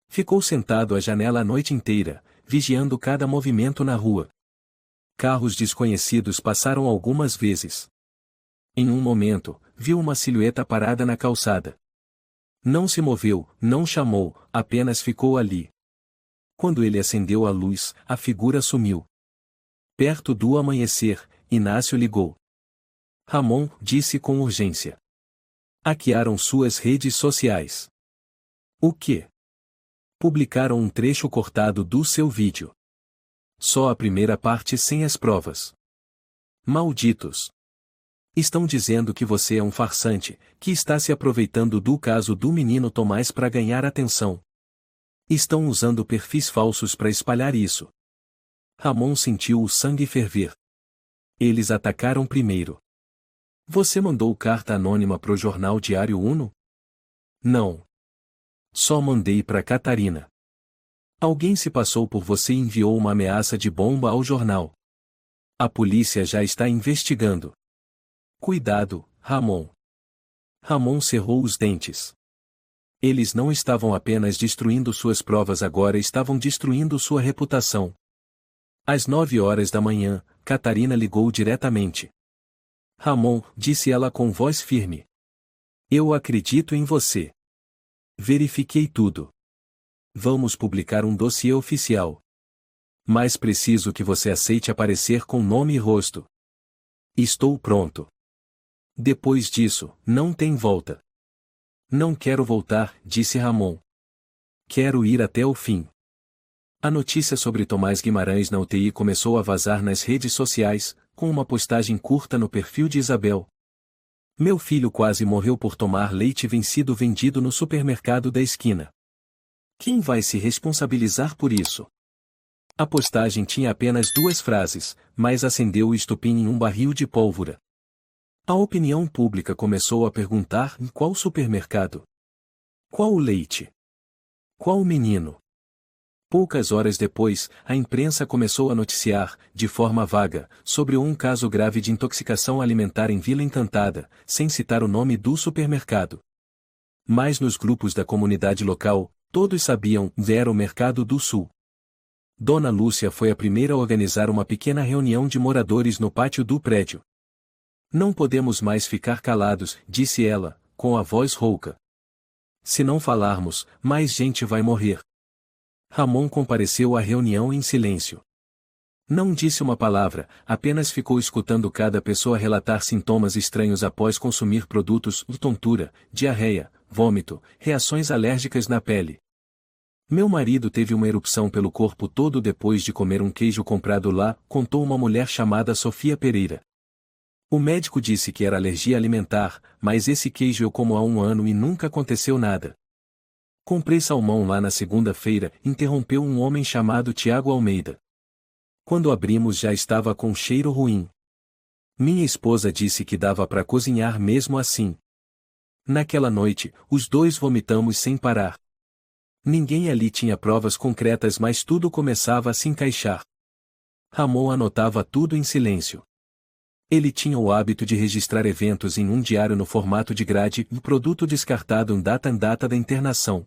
Ficou sentado à janela a noite inteira, vigiando cada movimento na rua. Carros desconhecidos passaram algumas vezes. Em um momento, viu uma silhueta parada na calçada. Não se moveu, não chamou, apenas ficou ali. Quando ele acendeu a luz, a figura sumiu. Perto do amanhecer, Inácio ligou. Ramon, disse com urgência. Hackearam suas redes sociais. O quê? Publicaram um trecho cortado do seu vídeo. Só a primeira parte sem as provas. Malditos! Estão dizendo que você é um farsante, que está se aproveitando do caso do menino Tomás para ganhar atenção. Estão usando perfis falsos para espalhar isso. Ramon sentiu o sangue ferver. Eles atacaram primeiro. Você mandou carta anônima pro jornal Diário Uno? Não. Só mandei pra Catarina. Alguém se passou por você e enviou uma ameaça de bomba ao jornal. A polícia já está investigando. Cuidado, Ramon. Ramon cerrou os dentes. Eles não estavam apenas destruindo suas provas, agora estavam destruindo sua reputação. Às 9 horas da manhã, Catarina ligou diretamente. Ramon, disse ela com voz firme. Eu acredito em você. Verifiquei tudo. Vamos publicar um dossiê oficial. Mas preciso que você aceite aparecer com nome e rosto. Estou pronto. Depois disso, não tem volta. Não quero voltar, disse Ramon. Quero ir até o fim. A notícia sobre Tomás Guimarães na UTI começou a vazar nas redes sociais, com uma postagem curta no perfil de Isabel. Meu filho quase morreu por tomar leite vencido vendido no supermercado da esquina. Quem vai se responsabilizar por isso? A postagem tinha apenas 2 frases, mas acendeu o estopim em um barril de pólvora. A opinião pública começou a perguntar em qual supermercado? Qual o leite? Qual o menino? Poucas horas depois, a imprensa começou a noticiar, de forma vaga, sobre um caso grave de intoxicação alimentar em Vila Encantada, sem citar o nome do supermercado. Mas nos grupos da comunidade local, todos sabiam, era o Mercado do Sul. Dona Lúcia foi a primeira a organizar uma pequena reunião de moradores no pátio do prédio. Não podemos mais ficar calados, disse ela, com a voz rouca. Se não falarmos, mais gente vai morrer. Ramon compareceu à reunião em silêncio. Não disse uma palavra, apenas ficou escutando cada pessoa relatar sintomas estranhos após consumir produtos, tontura, diarreia, vômito, reações alérgicas na pele. Meu marido teve uma erupção pelo corpo todo depois de comer um queijo comprado lá, contou uma mulher chamada Sofia Pereira. O médico disse que era alergia alimentar, mas esse queijo eu como há 1 ano e nunca aconteceu nada. Comprei salmão lá na segunda-feira, interrompeu um homem chamado Tiago Almeida. Quando abrimos já estava com cheiro ruim. Minha esposa disse que dava para cozinhar mesmo assim. Naquela noite, os 2 vomitamos sem parar. Ninguém ali tinha provas concretas, mas tudo começava a se encaixar. Ramon anotava tudo em silêncio. Ele tinha o hábito de registrar eventos em um diário no formato de grade e o produto descartado em data da internação.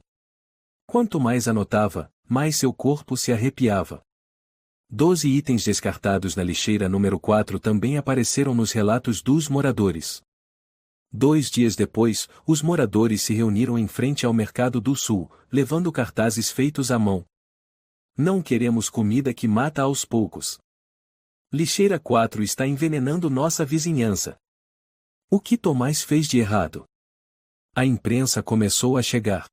Quanto mais anotava, mais seu corpo se arrepiava. 12 itens descartados na lixeira número 4 também apareceram nos relatos dos moradores. 2 dias depois, os moradores se reuniram em frente ao Mercado do Sul, levando cartazes feitos à mão. Não queremos comida que mata aos poucos. Lixeira 4 está envenenando nossa vizinhança. O que Tomás fez de errado? A imprensa começou a chegar.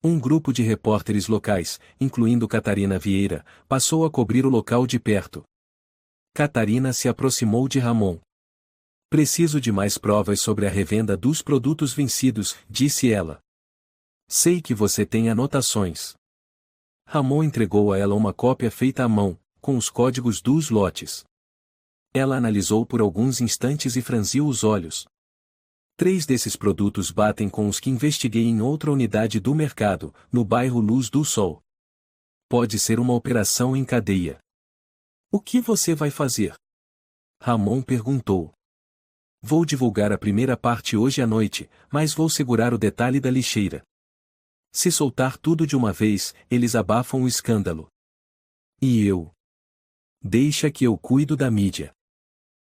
Um grupo de repórteres locais, incluindo Catarina Vieira, passou a cobrir o local de perto. Catarina se aproximou de Ramon. Preciso de mais provas sobre a revenda dos produtos vencidos, disse ela. Sei que você tem anotações. Ramon entregou a ela uma cópia feita à mão, com os códigos dos lotes. Ela analisou por alguns instantes e franziu os olhos. 3 desses produtos batem com os que investiguei em outra unidade do mercado, no bairro Luz do Sol. Pode ser uma operação em cadeia. O que você vai fazer? Ramon perguntou. Vou divulgar a primeira parte hoje à noite, mas vou segurar o detalhe da lixeira. Se soltar tudo de uma vez, eles abafam o escândalo. E eu? Deixa que eu cuido da mídia.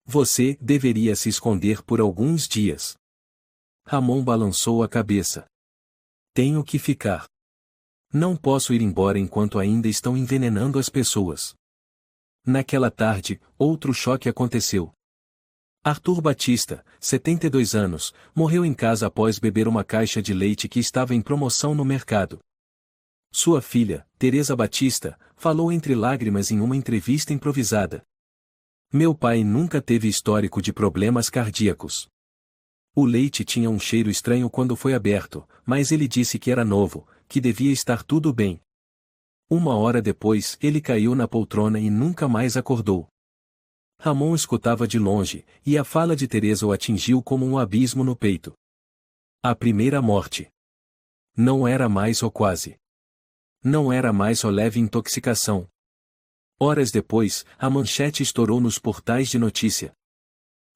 Você deveria se esconder por alguns dias. Ramon balançou a cabeça. Tenho que ficar. Não posso ir embora enquanto ainda estão envenenando as pessoas. Naquela tarde, outro choque aconteceu. Arthur Batista, 72 anos, morreu em casa após beber uma caixa de leite que estava em promoção no mercado. Sua filha, Teresa Batista, falou entre lágrimas em uma entrevista improvisada. Meu pai nunca teve histórico de problemas cardíacos. O leite tinha um cheiro estranho quando foi aberto, mas ele disse que era novo, que devia estar tudo bem. 1 hora depois, ele caiu na poltrona e nunca mais acordou. Ramon escutava de longe, e a fala de Teresa o atingiu como um abismo no peito. A primeira morte. Não era mais ou quase. Não era mais ou leve intoxicação. Horas depois, a manchete estourou nos portais de notícia.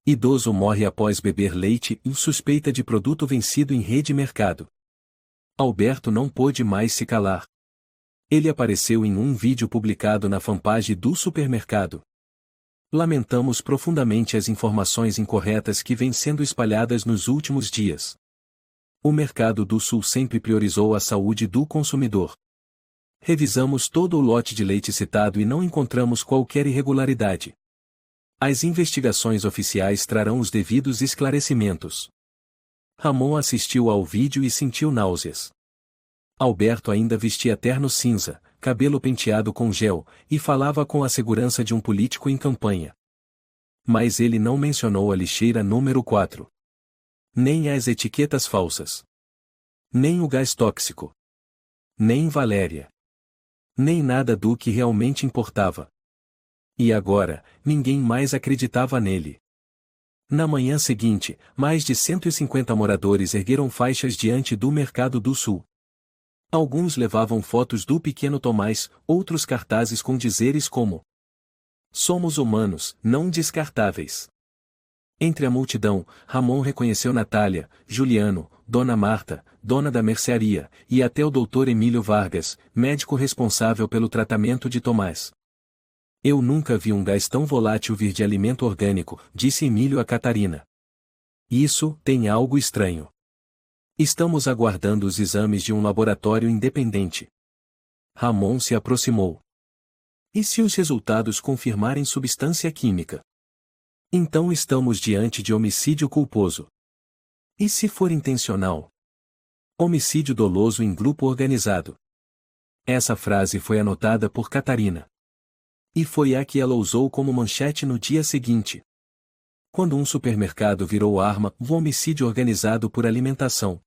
Idoso morre após beber leite e suspeita de produto vencido em rede mercado. Alberto não pôde mais se calar. Ele apareceu em um vídeo publicado na fanpage do supermercado. Lamentamos profundamente as informações incorretas que vêm sendo espalhadas nos últimos dias. O Mercado do Sul sempre priorizou a saúde do consumidor. Revisamos todo o lote de leite citado e não encontramos qualquer irregularidade. As investigações oficiais trarão os devidos esclarecimentos. Ramon assistiu ao vídeo e sentiu náuseas. Alberto ainda vestia terno cinza, cabelo penteado com gel, e falava com a segurança de um político em campanha. Mas ele não mencionou a lixeira número 4. Nem as etiquetas falsas. Nem o gás tóxico. Nem Valéria. Nem nada do que realmente importava. E agora, ninguém mais acreditava nele. Na manhã seguinte, mais de 150 moradores ergueram faixas diante do Mercado do Sul. Alguns levavam fotos do pequeno Tomás, outros cartazes com dizeres como: "Somos humanos, não descartáveis." Entre a multidão, Ramon reconheceu Natália, Juliano, Dona Marta, dona da mercearia, e até o Dr. Emílio Vargas, médico responsável pelo tratamento de Tomás. "Eu nunca vi um gás tão volátil vir de alimento orgânico", disse Emílio a Catarina. "Isso tem algo estranho. Estamos aguardando os exames de um laboratório independente." Ramon se aproximou. "E se os resultados confirmarem substância química? Então estamos diante de homicídio culposo. E se for intencional? Homicídio doloso em grupo organizado." Essa frase foi anotada por Catarina. E foi a que ela usou como manchete no dia seguinte. Quando um supermercado virou arma do homicídio organizado por alimentação.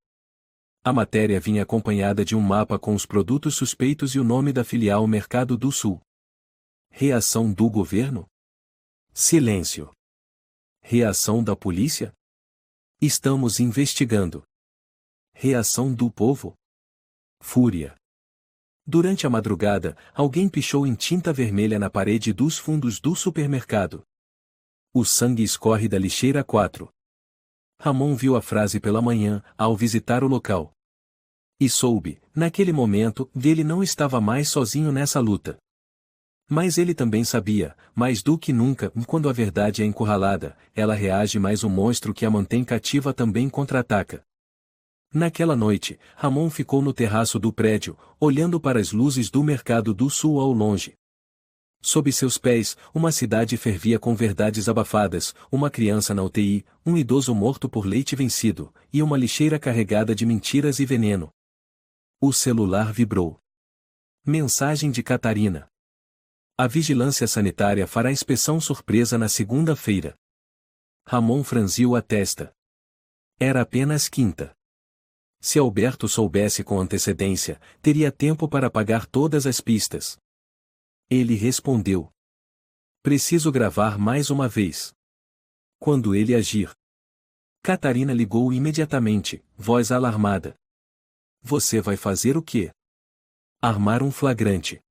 A matéria vinha acompanhada de um mapa com os produtos suspeitos e o nome da filial Mercado do Sul. Reação do governo? Silêncio. Reação da polícia? Estamos investigando. Reação do povo? Fúria. Durante a madrugada, alguém pichou em tinta vermelha na parede dos fundos do supermercado. "O sangue escorre da lixeira 4. Ramon viu a frase pela manhã, ao visitar o local. E soube, naquele momento, que ele não estava mais sozinho nessa luta. Mas ele também sabia, mais do que nunca, quando a verdade é encurralada, ela reage mais o monstro que a mantém cativa também contra-ataca. Naquela noite, Ramon ficou no terraço do prédio, olhando para as luzes do Mercado do Sul ao longe. Sob seus pés, uma cidade fervia com verdades abafadas, uma criança na UTI, um idoso morto por leite vencido, e uma lixeira carregada de mentiras e veneno. O celular vibrou. Mensagem de Catarina. A vigilância sanitária fará inspeção surpresa na segunda-feira. Ramon franziu a testa. Era apenas quinta. Se Alberto soubesse com antecedência, teria tempo para apagar todas as pistas. Ele respondeu. Preciso gravar mais uma vez. Quando ele agir. Catarina ligou imediatamente, voz alarmada. Você vai fazer o quê? Armar um flagrante.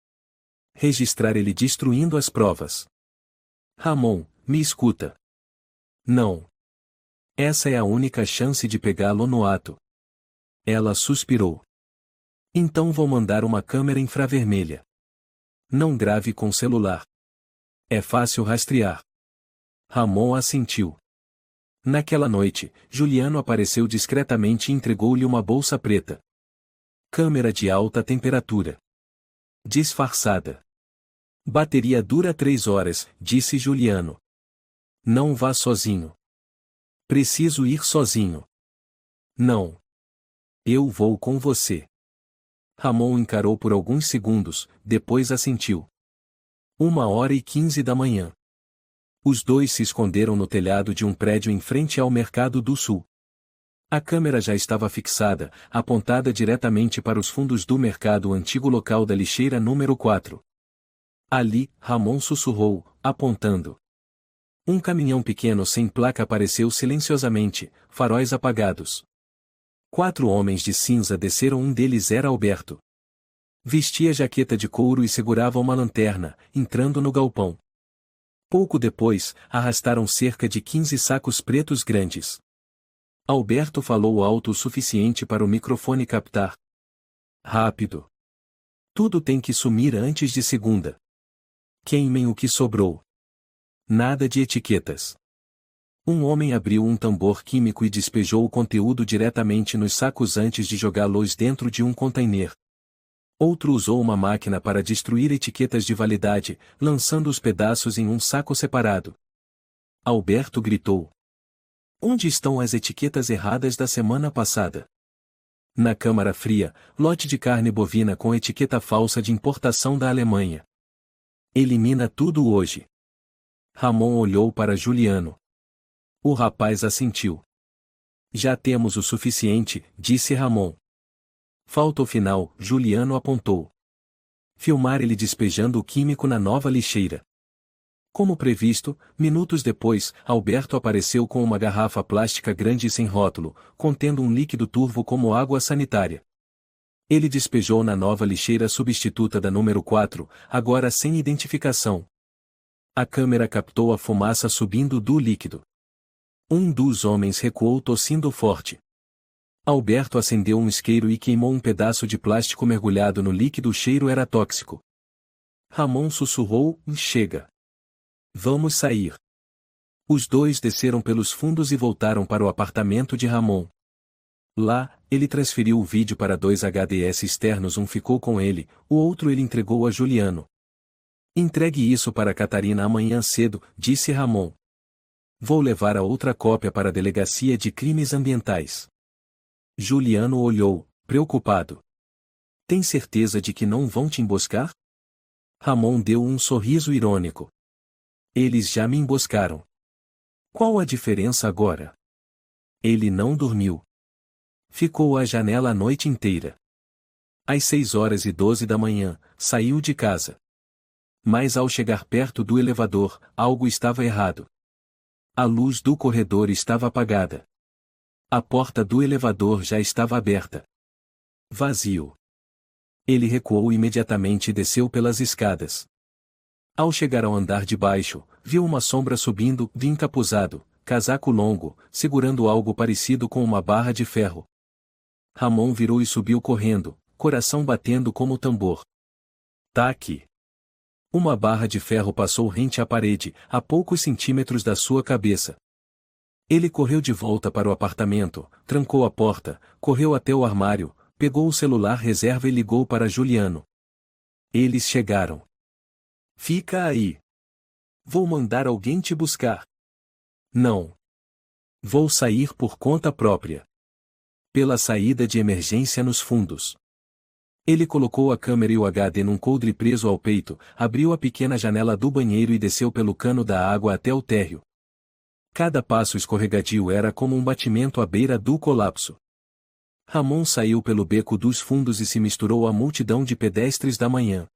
Registrar ele destruindo as provas. Ramon, me escuta. Não. Essa é a única chance de pegá-lo no ato. Ela suspirou. Então vou mandar uma câmera infravermelha. Não grave com celular. É fácil rastrear. Ramon assentiu. Naquela noite, Juliano apareceu discretamente e entregou-lhe uma bolsa preta. Câmera de alta temperatura. Disfarçada. Bateria dura 3 horas, disse Juliano. Não vá sozinho. Preciso ir sozinho. Não. Eu vou com você. Ramon encarou por alguns segundos, depois assentiu. 1h15 da manhã. Os dois se esconderam no telhado de um prédio em frente ao Mercado do Sul. A câmera já estava fixada, apontada diretamente para os fundos do mercado, o antigo local da lixeira número 4. Ali, Ramon sussurrou, apontando. Um caminhão pequeno sem placa apareceu silenciosamente, faróis apagados. 4 homens de cinza desceram, um deles era Alberto. Vestia jaqueta de couro e segurava uma lanterna, entrando no galpão. Pouco depois, arrastaram cerca de 15 sacos pretos grandes. Alberto falou alto o suficiente para o microfone captar. Rápido. Tudo tem que sumir antes de segunda. Queimem o que sobrou. Nada de etiquetas. Um homem abriu um tambor químico e despejou o conteúdo diretamente nos sacos antes de jogá-los dentro de um container. Outro usou uma máquina para destruir etiquetas de validade, lançando os pedaços em um saco separado. Alberto gritou. Onde estão as etiquetas erradas da semana passada? Na câmara fria, lote de carne bovina com etiqueta falsa de importação da Alemanha. Elimina tudo hoje. Ramon olhou para Juliano. O rapaz assentiu. Já temos o suficiente, disse Ramon. Falta o final, Juliano apontou. Filmar ele despejando o químico na nova lixeira. Como previsto, minutos depois, Alberto apareceu com uma garrafa plástica grande e sem rótulo, contendo um líquido turvo como água sanitária. Ele despejou na nova lixeira substituta da número 4, agora sem identificação. A câmera captou a fumaça subindo do líquido. Um dos homens recuou tossindo forte. Alberto acendeu um isqueiro e queimou um pedaço de plástico mergulhado no líquido. O cheiro era tóxico. Ramon sussurrou, chega. Vamos sair. Os dois desceram pelos fundos e voltaram para o apartamento de Ramon. Lá, ele transferiu o vídeo para 2 HDs externos, um ficou com ele, o outro ele entregou a Juliano. Entregue isso para Catarina amanhã cedo, disse Ramon. Vou levar a outra cópia para a Delegacia de Crimes Ambientais. Juliano olhou, preocupado. Tem certeza de que não vão te emboscar? Ramon deu um sorriso irônico. Eles já me emboscaram. Qual a diferença agora? Ele não dormiu. Ficou à janela a noite inteira. Às 6h12 da manhã, saiu de casa. Mas ao chegar perto do elevador, algo estava errado. A luz do corredor estava apagada. A porta do elevador já estava aberta. Vazio. Ele recuou imediatamente e desceu pelas escadas. Ao chegar ao andar de baixo, viu uma sombra subindo, encapuzado, casaco longo, segurando algo parecido com uma barra de ferro. Ramon virou e subiu correndo, coração batendo como tambor. Tá aqui. Uma barra de ferro passou rente à parede, a poucos centímetros da sua cabeça. Ele correu de volta para o apartamento, trancou a porta, correu até o armário, pegou o celular reserva e ligou para Juliano. Eles chegaram. Fica aí. Vou mandar alguém te buscar. Não. Vou sair por conta própria. Pela saída de emergência nos fundos. Ele colocou a câmera e o HD num coldre preso ao peito, abriu a pequena janela do banheiro e desceu pelo cano da água até o térreo. Cada passo escorregadio era como um batimento à beira do colapso. Ramon saiu pelo beco dos fundos e se misturou à multidão de pedestres da manhã.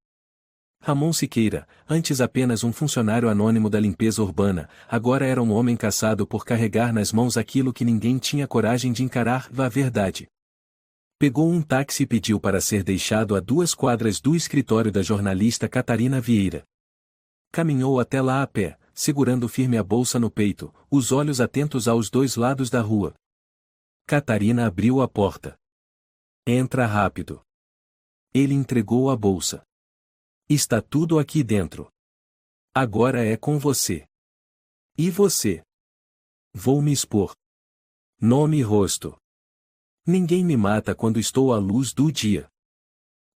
Ramon Siqueira, antes apenas um funcionário anônimo da limpeza urbana, agora era um homem caçado por carregar nas mãos aquilo que ninguém tinha coragem de encarar, a verdade. Pegou um táxi e pediu para ser deixado a 2 quadras do escritório da jornalista Catarina Vieira. Caminhou até lá a pé, segurando firme a bolsa no peito, os olhos atentos aos 2 lados da rua. Catarina abriu a porta. Entra rápido. Ele entregou a bolsa. Está tudo aqui dentro. Agora é com você. E você? Vou me expor. Nome e rosto. Ninguém me mata quando estou à luz do dia.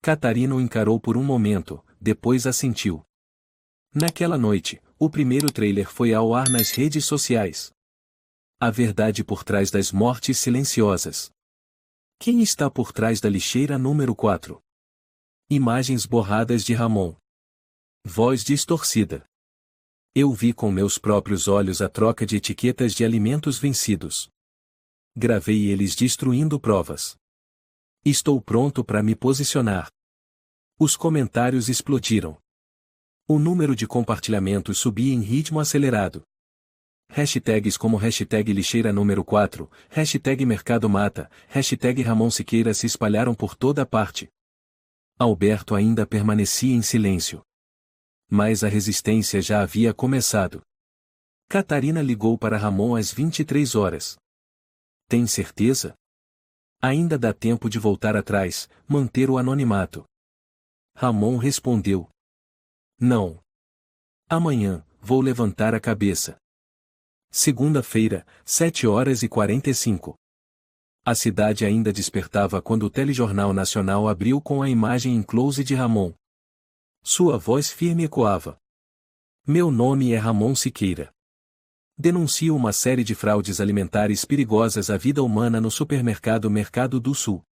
Catarina o encarou por um momento, depois assentiu. Naquela noite, o primeiro trailer foi ao ar nas redes sociais. A verdade por trás das mortes silenciosas. Quem está por trás da lixeira número 4? Imagens borradas de Ramon. Voz distorcida. Eu vi com meus próprios olhos a troca de etiquetas de alimentos vencidos. Gravei eles destruindo provas. Estou pronto para me posicionar. Os comentários explodiram. O número de compartilhamentos subia em ritmo acelerado. Hashtags como hashtag lixeira número 4, hashtag mercado mata, hashtag Ramon Siqueira se espalharam por toda parte. Alberto ainda permanecia em silêncio. Mas a resistência já havia começado. Catarina ligou para Ramon às 23 horas. Tem certeza? Ainda dá tempo de voltar atrás, manter o anonimato. Ramon respondeu. Não. Amanhã, vou levantar a cabeça. Segunda-feira, 7h45. A cidade ainda despertava quando o telejornal nacional abriu com a imagem em close de Ramon. Sua voz firme ecoava. Meu nome é Ramon Siqueira. Denuncio uma série de fraudes alimentares perigosas à vida humana no supermercado Mercado do Sul.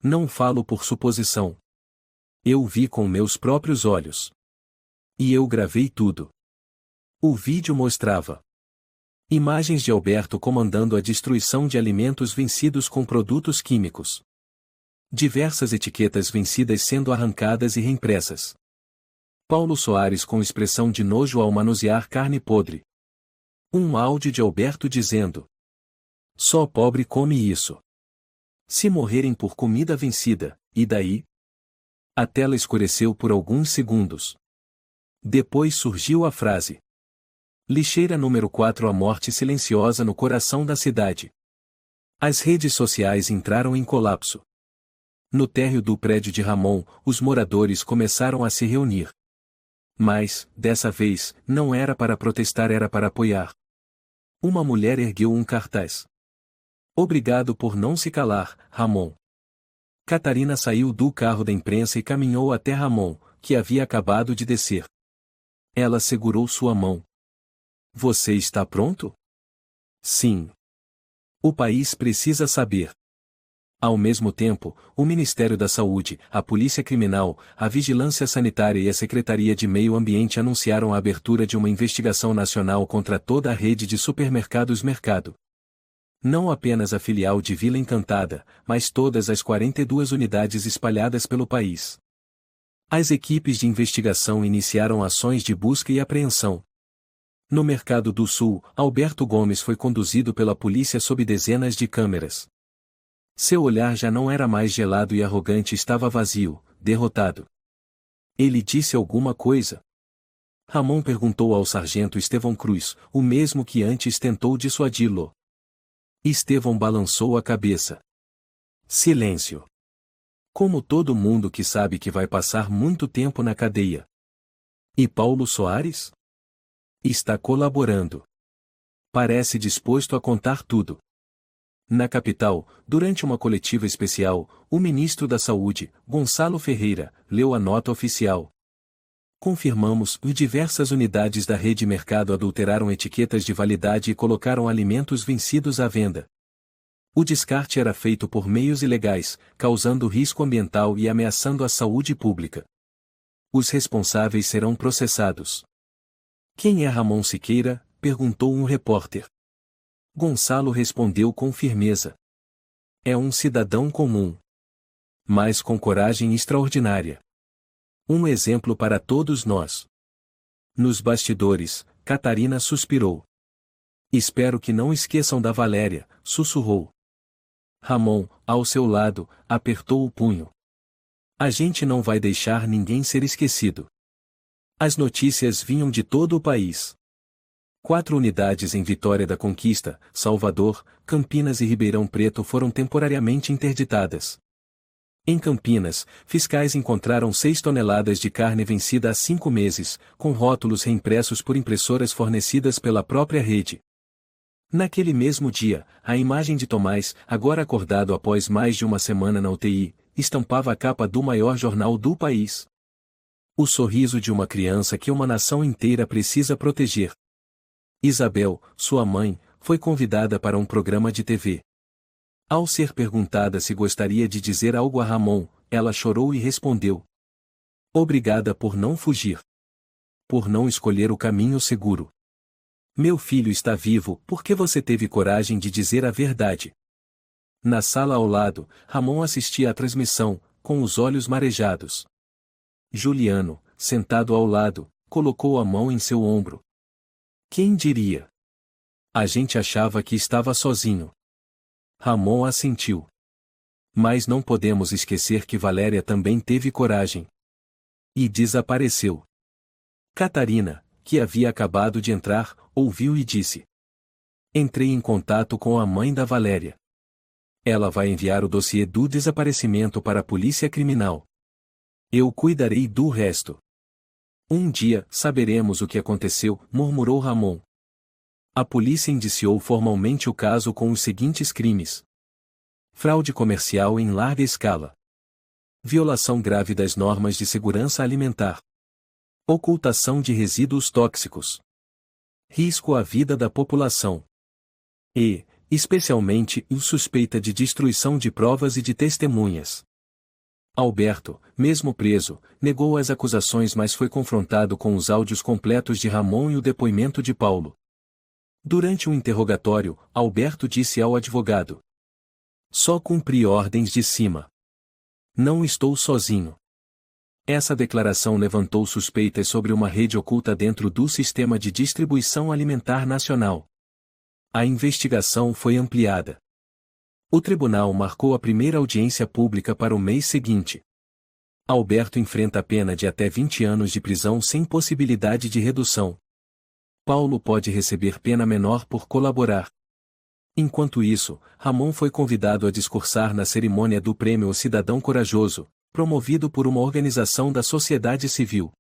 Não falo por suposição. Eu vi com meus próprios olhos. E eu gravei tudo. O vídeo mostrava imagens de Alberto comandando a destruição de alimentos vencidos com produtos químicos. Diversas etiquetas vencidas sendo arrancadas e reimpressas. Paulo Soares com expressão de nojo ao manusear carne podre. Um áudio de Alberto dizendo: só pobre come isso. Se morrerem por comida vencida, e daí? A tela escureceu por alguns segundos. Depois surgiu a frase: lixeira número 4, a morte silenciosa no coração da cidade. As redes sociais entraram em colapso. No térreo do prédio de Ramon, os moradores começaram a se reunir. Mas, dessa vez, não era para protestar, era para apoiar. Uma mulher ergueu um cartaz. Obrigado por não se calar, Ramon. Catarina saiu do carro da imprensa e caminhou até Ramon, que havia acabado de descer. Ela segurou sua mão. Você está pronto? Sim. O país precisa saber. Ao mesmo tempo, o Ministério da Saúde, a Polícia Criminal, a Vigilância Sanitária e a Secretaria de Meio Ambiente anunciaram a abertura de uma investigação nacional contra toda a rede de supermercados Mercado. Não apenas a filial de Vila Encantada, mas todas as 42 unidades espalhadas pelo país. As equipes de investigação iniciaram ações de busca e apreensão. No Mercado do Sul, Alberto Gomes foi conduzido pela polícia sob dezenas de câmeras. Seu olhar já não era mais gelado e arrogante, estava vazio, derrotado. Ele disse alguma coisa? Ramon perguntou ao sargento Estevão Cruz, o mesmo que antes tentou dissuadi-lo. Estevão balançou a cabeça. Silêncio. Como todo mundo que sabe que vai passar muito tempo na cadeia. E Paulo Soares? Está colaborando. Parece disposto a contar tudo. Na capital, durante uma coletiva especial, o ministro da Saúde, Gonçalo Ferreira, leu a nota oficial. Confirmamos que diversas unidades da rede Mercado adulteraram etiquetas de validade e colocaram alimentos vencidos à venda. O descarte era feito por meios ilegais, causando risco ambiental e ameaçando a saúde pública. Os responsáveis serão processados. Quem é Ramon Siqueira? Perguntou um repórter. Gonçalo respondeu com firmeza. É um cidadão comum. Mas com coragem extraordinária. Um exemplo para todos nós. Nos bastidores, Catarina suspirou. Espero que não esqueçam da Valéria, sussurrou. Ramon, ao seu lado, apertou o punho. A gente não vai deixar ninguém ser esquecido. As notícias vinham de todo o país. 4 unidades em Vitória da Conquista, Salvador, Campinas e Ribeirão Preto foram temporariamente interditadas. Em Campinas, fiscais encontraram 6 toneladas de carne vencida há 5 meses, com rótulos reimpressos por impressoras fornecidas pela própria rede. Naquele mesmo dia, a imagem de Tomás, agora acordado após mais de uma semana na UTI, estampava a capa do maior jornal do país. O sorriso de uma criança que uma nação inteira precisa proteger. Isabel, sua mãe, foi convidada para um programa de TV. Ao ser perguntada se gostaria de dizer algo a Ramon, ela chorou e respondeu: obrigada por não fugir. Por não escolher o caminho seguro. Meu filho está vivo, porque você teve coragem de dizer a verdade. Na sala ao lado, Ramon assistia à transmissão, com os olhos marejados. Juliano, sentado ao lado, colocou a mão em seu ombro. Quem diria? A gente achava que estava sozinho. Ramon assentiu. Mas não podemos esquecer que Valéria também teve coragem. E desapareceu. Catarina, que havia acabado de entrar, ouviu e disse: Entrei em contato com a mãe da Valéria. Ela vai enviar o dossiê do desaparecimento para a polícia criminal. Eu cuidarei do resto. Um dia, saberemos o que aconteceu, murmurou Ramon. A polícia indiciou formalmente o caso com os seguintes crimes: fraude comercial em larga escala, violação grave das normas de segurança alimentar, ocultação de resíduos tóxicos, risco à vida da população e, especialmente, suspeita de destruição de provas e de testemunhas. Alberto, mesmo preso, negou as acusações, mas foi confrontado com os áudios completos de Ramon e o depoimento de Paulo. Durante um interrogatório, Alberto disse ao advogado: Só cumpri ordens de cima. Não estou sozinho. Essa declaração levantou suspeitas sobre uma rede oculta dentro do Sistema de Distribuição Alimentar Nacional. A investigação foi ampliada. O tribunal marcou a primeira audiência pública para o mês seguinte. Alberto enfrenta a pena de até 20 anos de prisão sem possibilidade de redução. Paulo pode receber pena menor por colaborar. Enquanto isso, Ramon foi convidado a discursar na cerimônia do Prêmio Cidadão Corajoso, promovido por uma organização da sociedade civil.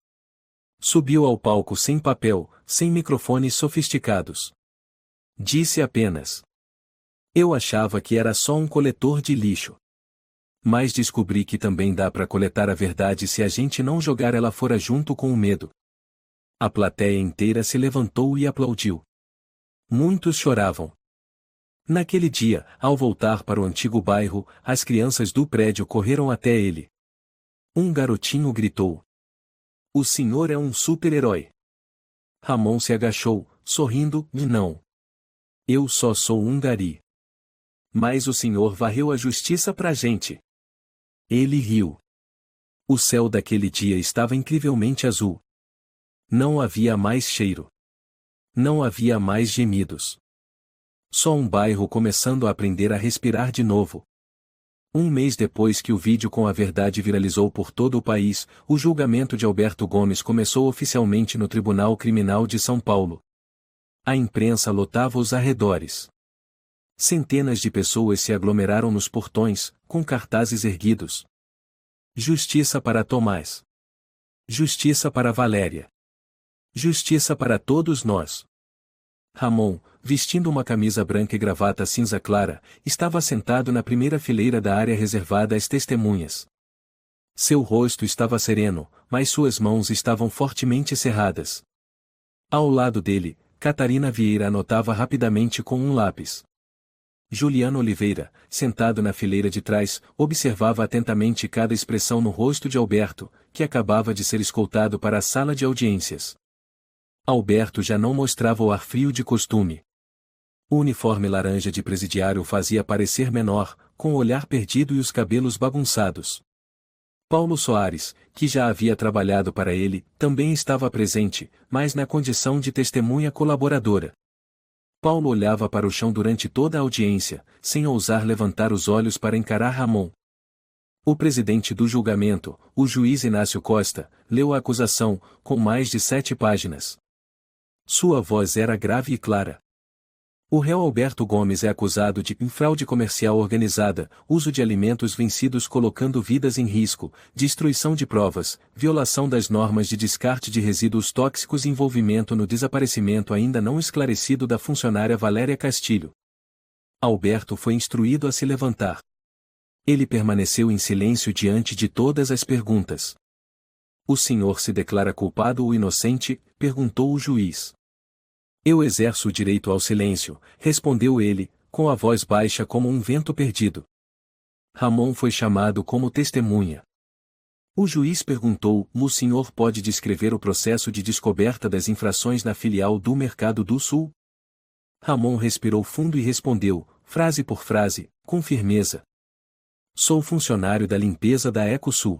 Subiu ao palco sem papel, sem microfones sofisticados. Disse apenas: Eu achava que era só um coletor de lixo. Mas descobri que também dá para coletar a verdade se a gente não jogar ela fora junto com o medo. A plateia inteira se levantou e aplaudiu. Muitos choravam. Naquele dia, ao voltar para o antigo bairro, as crianças do prédio correram até ele. Um garotinho gritou: O senhor é um super-herói. Ramon se agachou, sorrindo: Não. Eu só sou um gari. Mas o senhor varreu a justiça pra gente. Ele riu. O céu daquele dia estava incrivelmente azul. Não havia mais cheiro. Não havia mais gemidos. Só um bairro começando a aprender a respirar de novo. Um mês depois que o vídeo com a verdade viralizou por todo o país, o julgamento de Alberto Gomes começou oficialmente no Tribunal Criminal de São Paulo. A imprensa lotava os arredores. Centenas de pessoas se aglomeraram nos portões, com cartazes erguidos. Justiça para Tomás. Justiça para Valéria. Justiça para todos nós. Ramon, vestindo uma camisa branca e gravata cinza clara, estava sentado na primeira fileira da área reservada às testemunhas. Seu rosto estava sereno, mas suas mãos estavam fortemente cerradas. Ao lado dele, Catarina Vieira anotava rapidamente com um lápis. Juliano Oliveira, sentado na fileira de trás, observava atentamente cada expressão no rosto de Alberto, que acabava de ser escoltado para a sala de audiências. Alberto já não mostrava o ar frio de costume. O uniforme laranja de presidiário o fazia parecer menor, com o olhar perdido e os cabelos bagunçados. Paulo Soares, que já havia trabalhado para ele, também estava presente, mas na condição de testemunha colaboradora. Paulo olhava para o chão durante toda a audiência, sem ousar levantar os olhos para encarar Ramon. O presidente do julgamento, o juiz Inácio Costa, leu a acusação, com mais de 7 páginas. Sua voz era grave e clara. O réu Alberto Gomes é acusado de fraude comercial organizada, uso de alimentos vencidos colocando vidas em risco, destruição de provas, violação das normas de descarte de resíduos tóxicos e envolvimento no desaparecimento ainda não esclarecido da funcionária Valéria Castilho. Alberto foi instruído a se levantar. Ele permaneceu em silêncio diante de todas as perguntas. O senhor se declara culpado ou inocente? Perguntou o juiz. Eu exerço o direito ao silêncio, respondeu ele, com a voz baixa como um vento perdido. Ramon foi chamado como testemunha. O juiz perguntou: o senhor pode descrever o processo de descoberta das infrações na filial do Mercado do Sul? Ramon respirou fundo e respondeu, frase por frase, com firmeza. Sou funcionário da limpeza da Ecosul.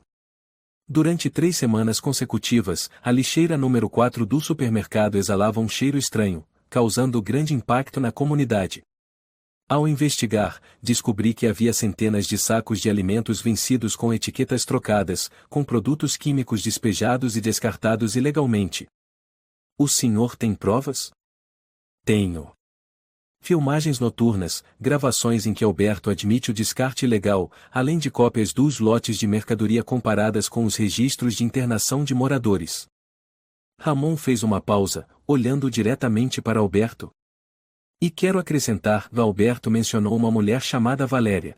Durante 3 semanas consecutivas, a lixeira número 4 do supermercado exalava um cheiro estranho, causando grande impacto na comunidade. Ao investigar, descobri que havia centenas de sacos de alimentos vencidos com etiquetas trocadas, com produtos químicos despejados e descartados ilegalmente. O senhor tem provas? Tenho. Filmagens noturnas, gravações em que Alberto admite o descarte ilegal, além de cópias dos lotes de mercadoria comparadas com os registros de internação de moradores. Ramon fez uma pausa, olhando diretamente para Alberto. E quero acrescentar, Alberto mencionou uma mulher chamada Valéria.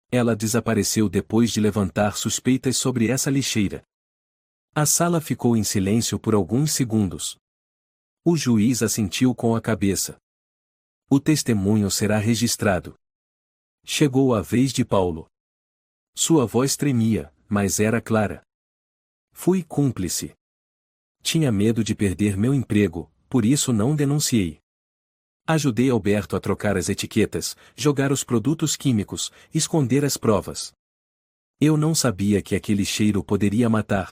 Ela desapareceu depois de levantar suspeitas sobre essa lixeira. A sala ficou em silêncio por alguns segundos. O juiz assentiu com a cabeça. O testemunho será registrado. Chegou a vez de Paulo. Sua voz tremia, mas era clara. Fui cúmplice. Tinha medo de perder meu emprego, por isso não denunciei. Ajudei Alberto a trocar as etiquetas, jogar os produtos químicos, esconder as provas. Eu não sabia que aquele cheiro poderia matar.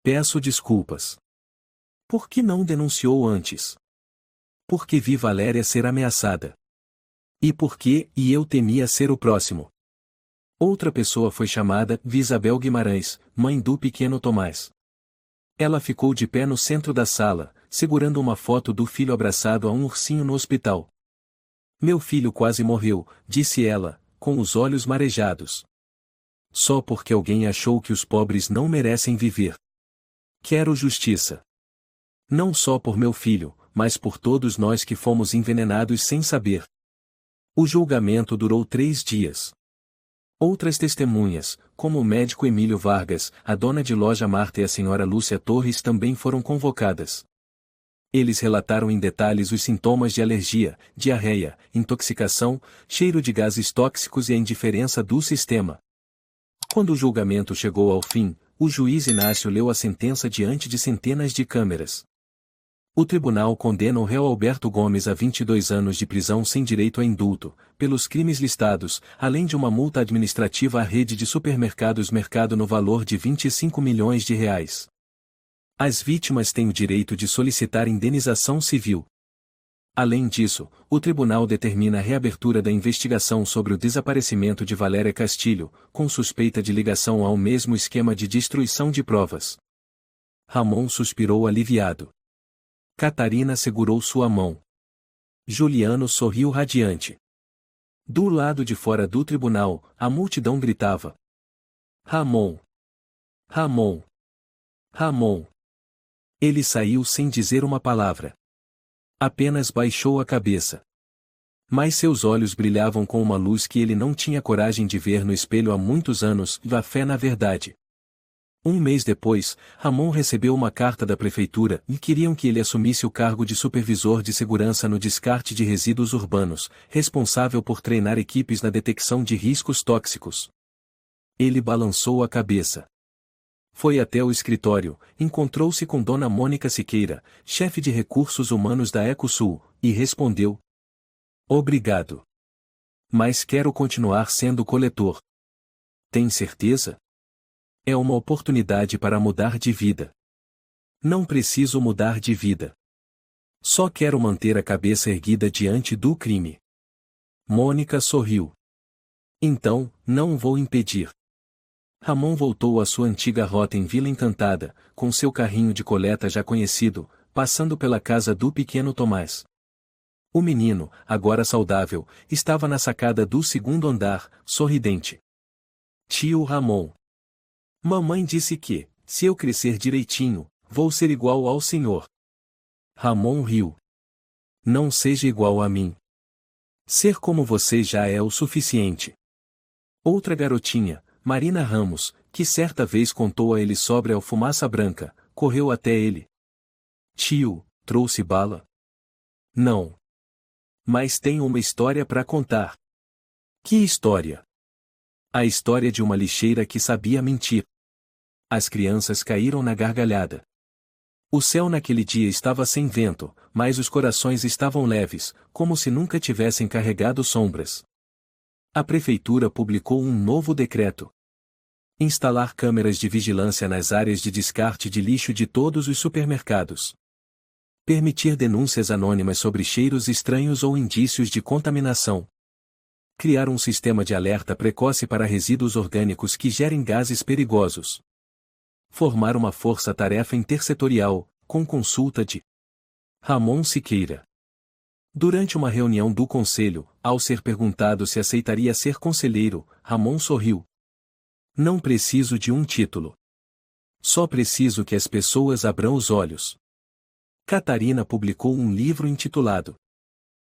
Peço desculpas. Por que não denunciou antes? Porque vi Valéria ser ameaçada. E eu temia ser o próximo. Outra pessoa foi chamada Isabel Guimarães, mãe do pequeno Tomás. Ela ficou de pé no centro da sala, segurando uma foto do filho abraçado a um ursinho no hospital. Meu filho quase morreu, disse ela, com os olhos marejados. Só porque alguém achou que os pobres não merecem viver. Quero justiça. Não só por meu filho, mas por todos nós que fomos envenenados sem saber. O julgamento durou 3 dias. Outras testemunhas, como o médico Emílio Vargas, a dona de loja Marta e a senhora Lúcia Torres também foram convocadas. Eles relataram em detalhes os sintomas de alergia, diarreia, intoxicação, cheiro de gases tóxicos e a indiferença do sistema. Quando o julgamento chegou ao fim, o juiz Inácio leu a sentença diante de centenas de câmeras. O tribunal condena o réu Alberto Gomes a 22 anos de prisão sem direito a indulto, pelos crimes listados, além de uma multa administrativa à rede de supermercados Mercado no valor de R$ 25 milhões. As vítimas têm o direito de solicitar indenização civil. Além disso, o tribunal determina a reabertura da investigação sobre o desaparecimento de Valéria Castilho, com suspeita de ligação ao mesmo esquema de destruição de provas. Ramon suspirou aliviado. Catarina segurou sua mão. Juliano sorriu radiante. Do lado de fora do tribunal, a multidão gritava: Ramon! Ramon! Ramon! Ele saiu sem dizer uma palavra. Apenas baixou a cabeça. Mas seus olhos brilhavam com uma luz que ele não tinha coragem de ver no espelho há muitos anos, a fé na verdade. Um mês depois, Ramon recebeu uma carta da prefeitura e queriam que ele assumisse o cargo de supervisor de segurança no descarte de resíduos urbanos, responsável por treinar equipes na detecção de riscos tóxicos. Ele balançou a cabeça. Foi até o escritório, encontrou-se com Dona Mônica Siqueira, chefe de recursos humanos da Ecosul, e respondeu: Obrigado. Mas quero continuar sendo coletor. Tem certeza? É uma oportunidade para mudar de vida. Não preciso mudar de vida. Só quero manter a cabeça erguida diante do crime. Mônica sorriu. Então, não vou impedir. Ramon voltou à sua antiga rota em Vila Encantada, com seu carrinho de coleta já conhecido, passando pela casa do pequeno Tomás. O menino, agora saudável, estava na sacada do 2º andar, sorridente. Tio Ramon. Mamãe disse que, se eu crescer direitinho, vou ser igual ao senhor. Ramon riu. Não seja igual a mim. Ser como você já é o suficiente. Outra garotinha, Marina Ramos, que certa vez contou a ele sobre a fumaça branca, correu até ele. Tio, trouxe bala? Não. Mas tenho uma história para contar. Que história? A história de uma lixeira que sabia mentir. As crianças caíram na gargalhada. O céu naquele dia estava sem vento, mas os corações estavam leves, como se nunca tivessem carregado sombras. A prefeitura publicou um novo decreto. Instalar câmeras de vigilância nas áreas de descarte de lixo de todos os supermercados. Permitir denúncias anônimas sobre cheiros estranhos ou indícios de contaminação. Criar um sistema de alerta precoce para resíduos orgânicos que gerem gases perigosos. Formar uma força-tarefa intersetorial, com consulta de Ramon Siqueira. Durante uma reunião do Conselho, ao ser perguntado se aceitaria ser conselheiro, Ramon sorriu. Não preciso de um título. Só preciso que as pessoas abram os olhos. Catarina publicou um livro intitulado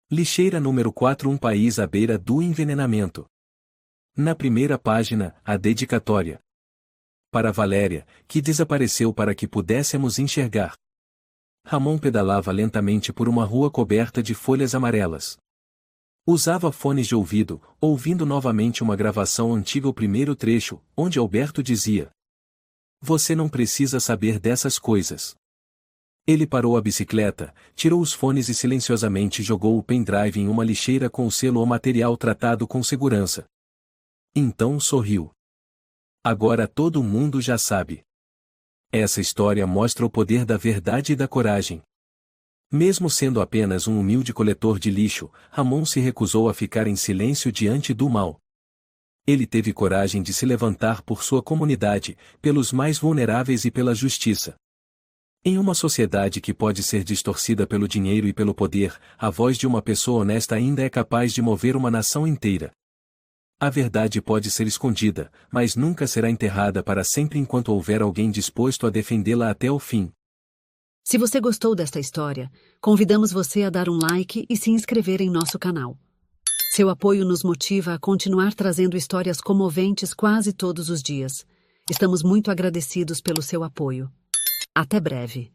Lixeira número 4, um país à beira do envenenamento. Na primeira página, a dedicatória. Para Valéria, que desapareceu para que pudéssemos enxergar. Ramon pedalava lentamente por uma rua coberta de folhas amarelas. Usava fones de ouvido, ouvindo novamente uma gravação antiga, o primeiro trecho, onde Alberto dizia: "Você não precisa saber dessas coisas." Ele parou a bicicleta, tirou os fones e silenciosamente jogou o pendrive em uma lixeira com o selo "O material tratado com segurança." Então sorriu. Agora todo mundo já sabe. Essa história mostra o poder da verdade e da coragem. Mesmo sendo apenas um humilde coletor de lixo, Ramon se recusou a ficar em silêncio diante do mal. Ele teve coragem de se levantar por sua comunidade, pelos mais vulneráveis e pela justiça. Em uma sociedade que pode ser distorcida pelo dinheiro e pelo poder, a voz de uma pessoa honesta ainda é capaz de mover uma nação inteira. A verdade pode ser escondida, mas nunca será enterrada para sempre enquanto houver alguém disposto a defendê-la até o fim. Se você gostou desta história, convidamos você a dar um like e se inscrever em nosso canal. Seu apoio nos motiva a continuar trazendo histórias comoventes quase todos os dias. Estamos muito agradecidos pelo seu apoio. Até breve.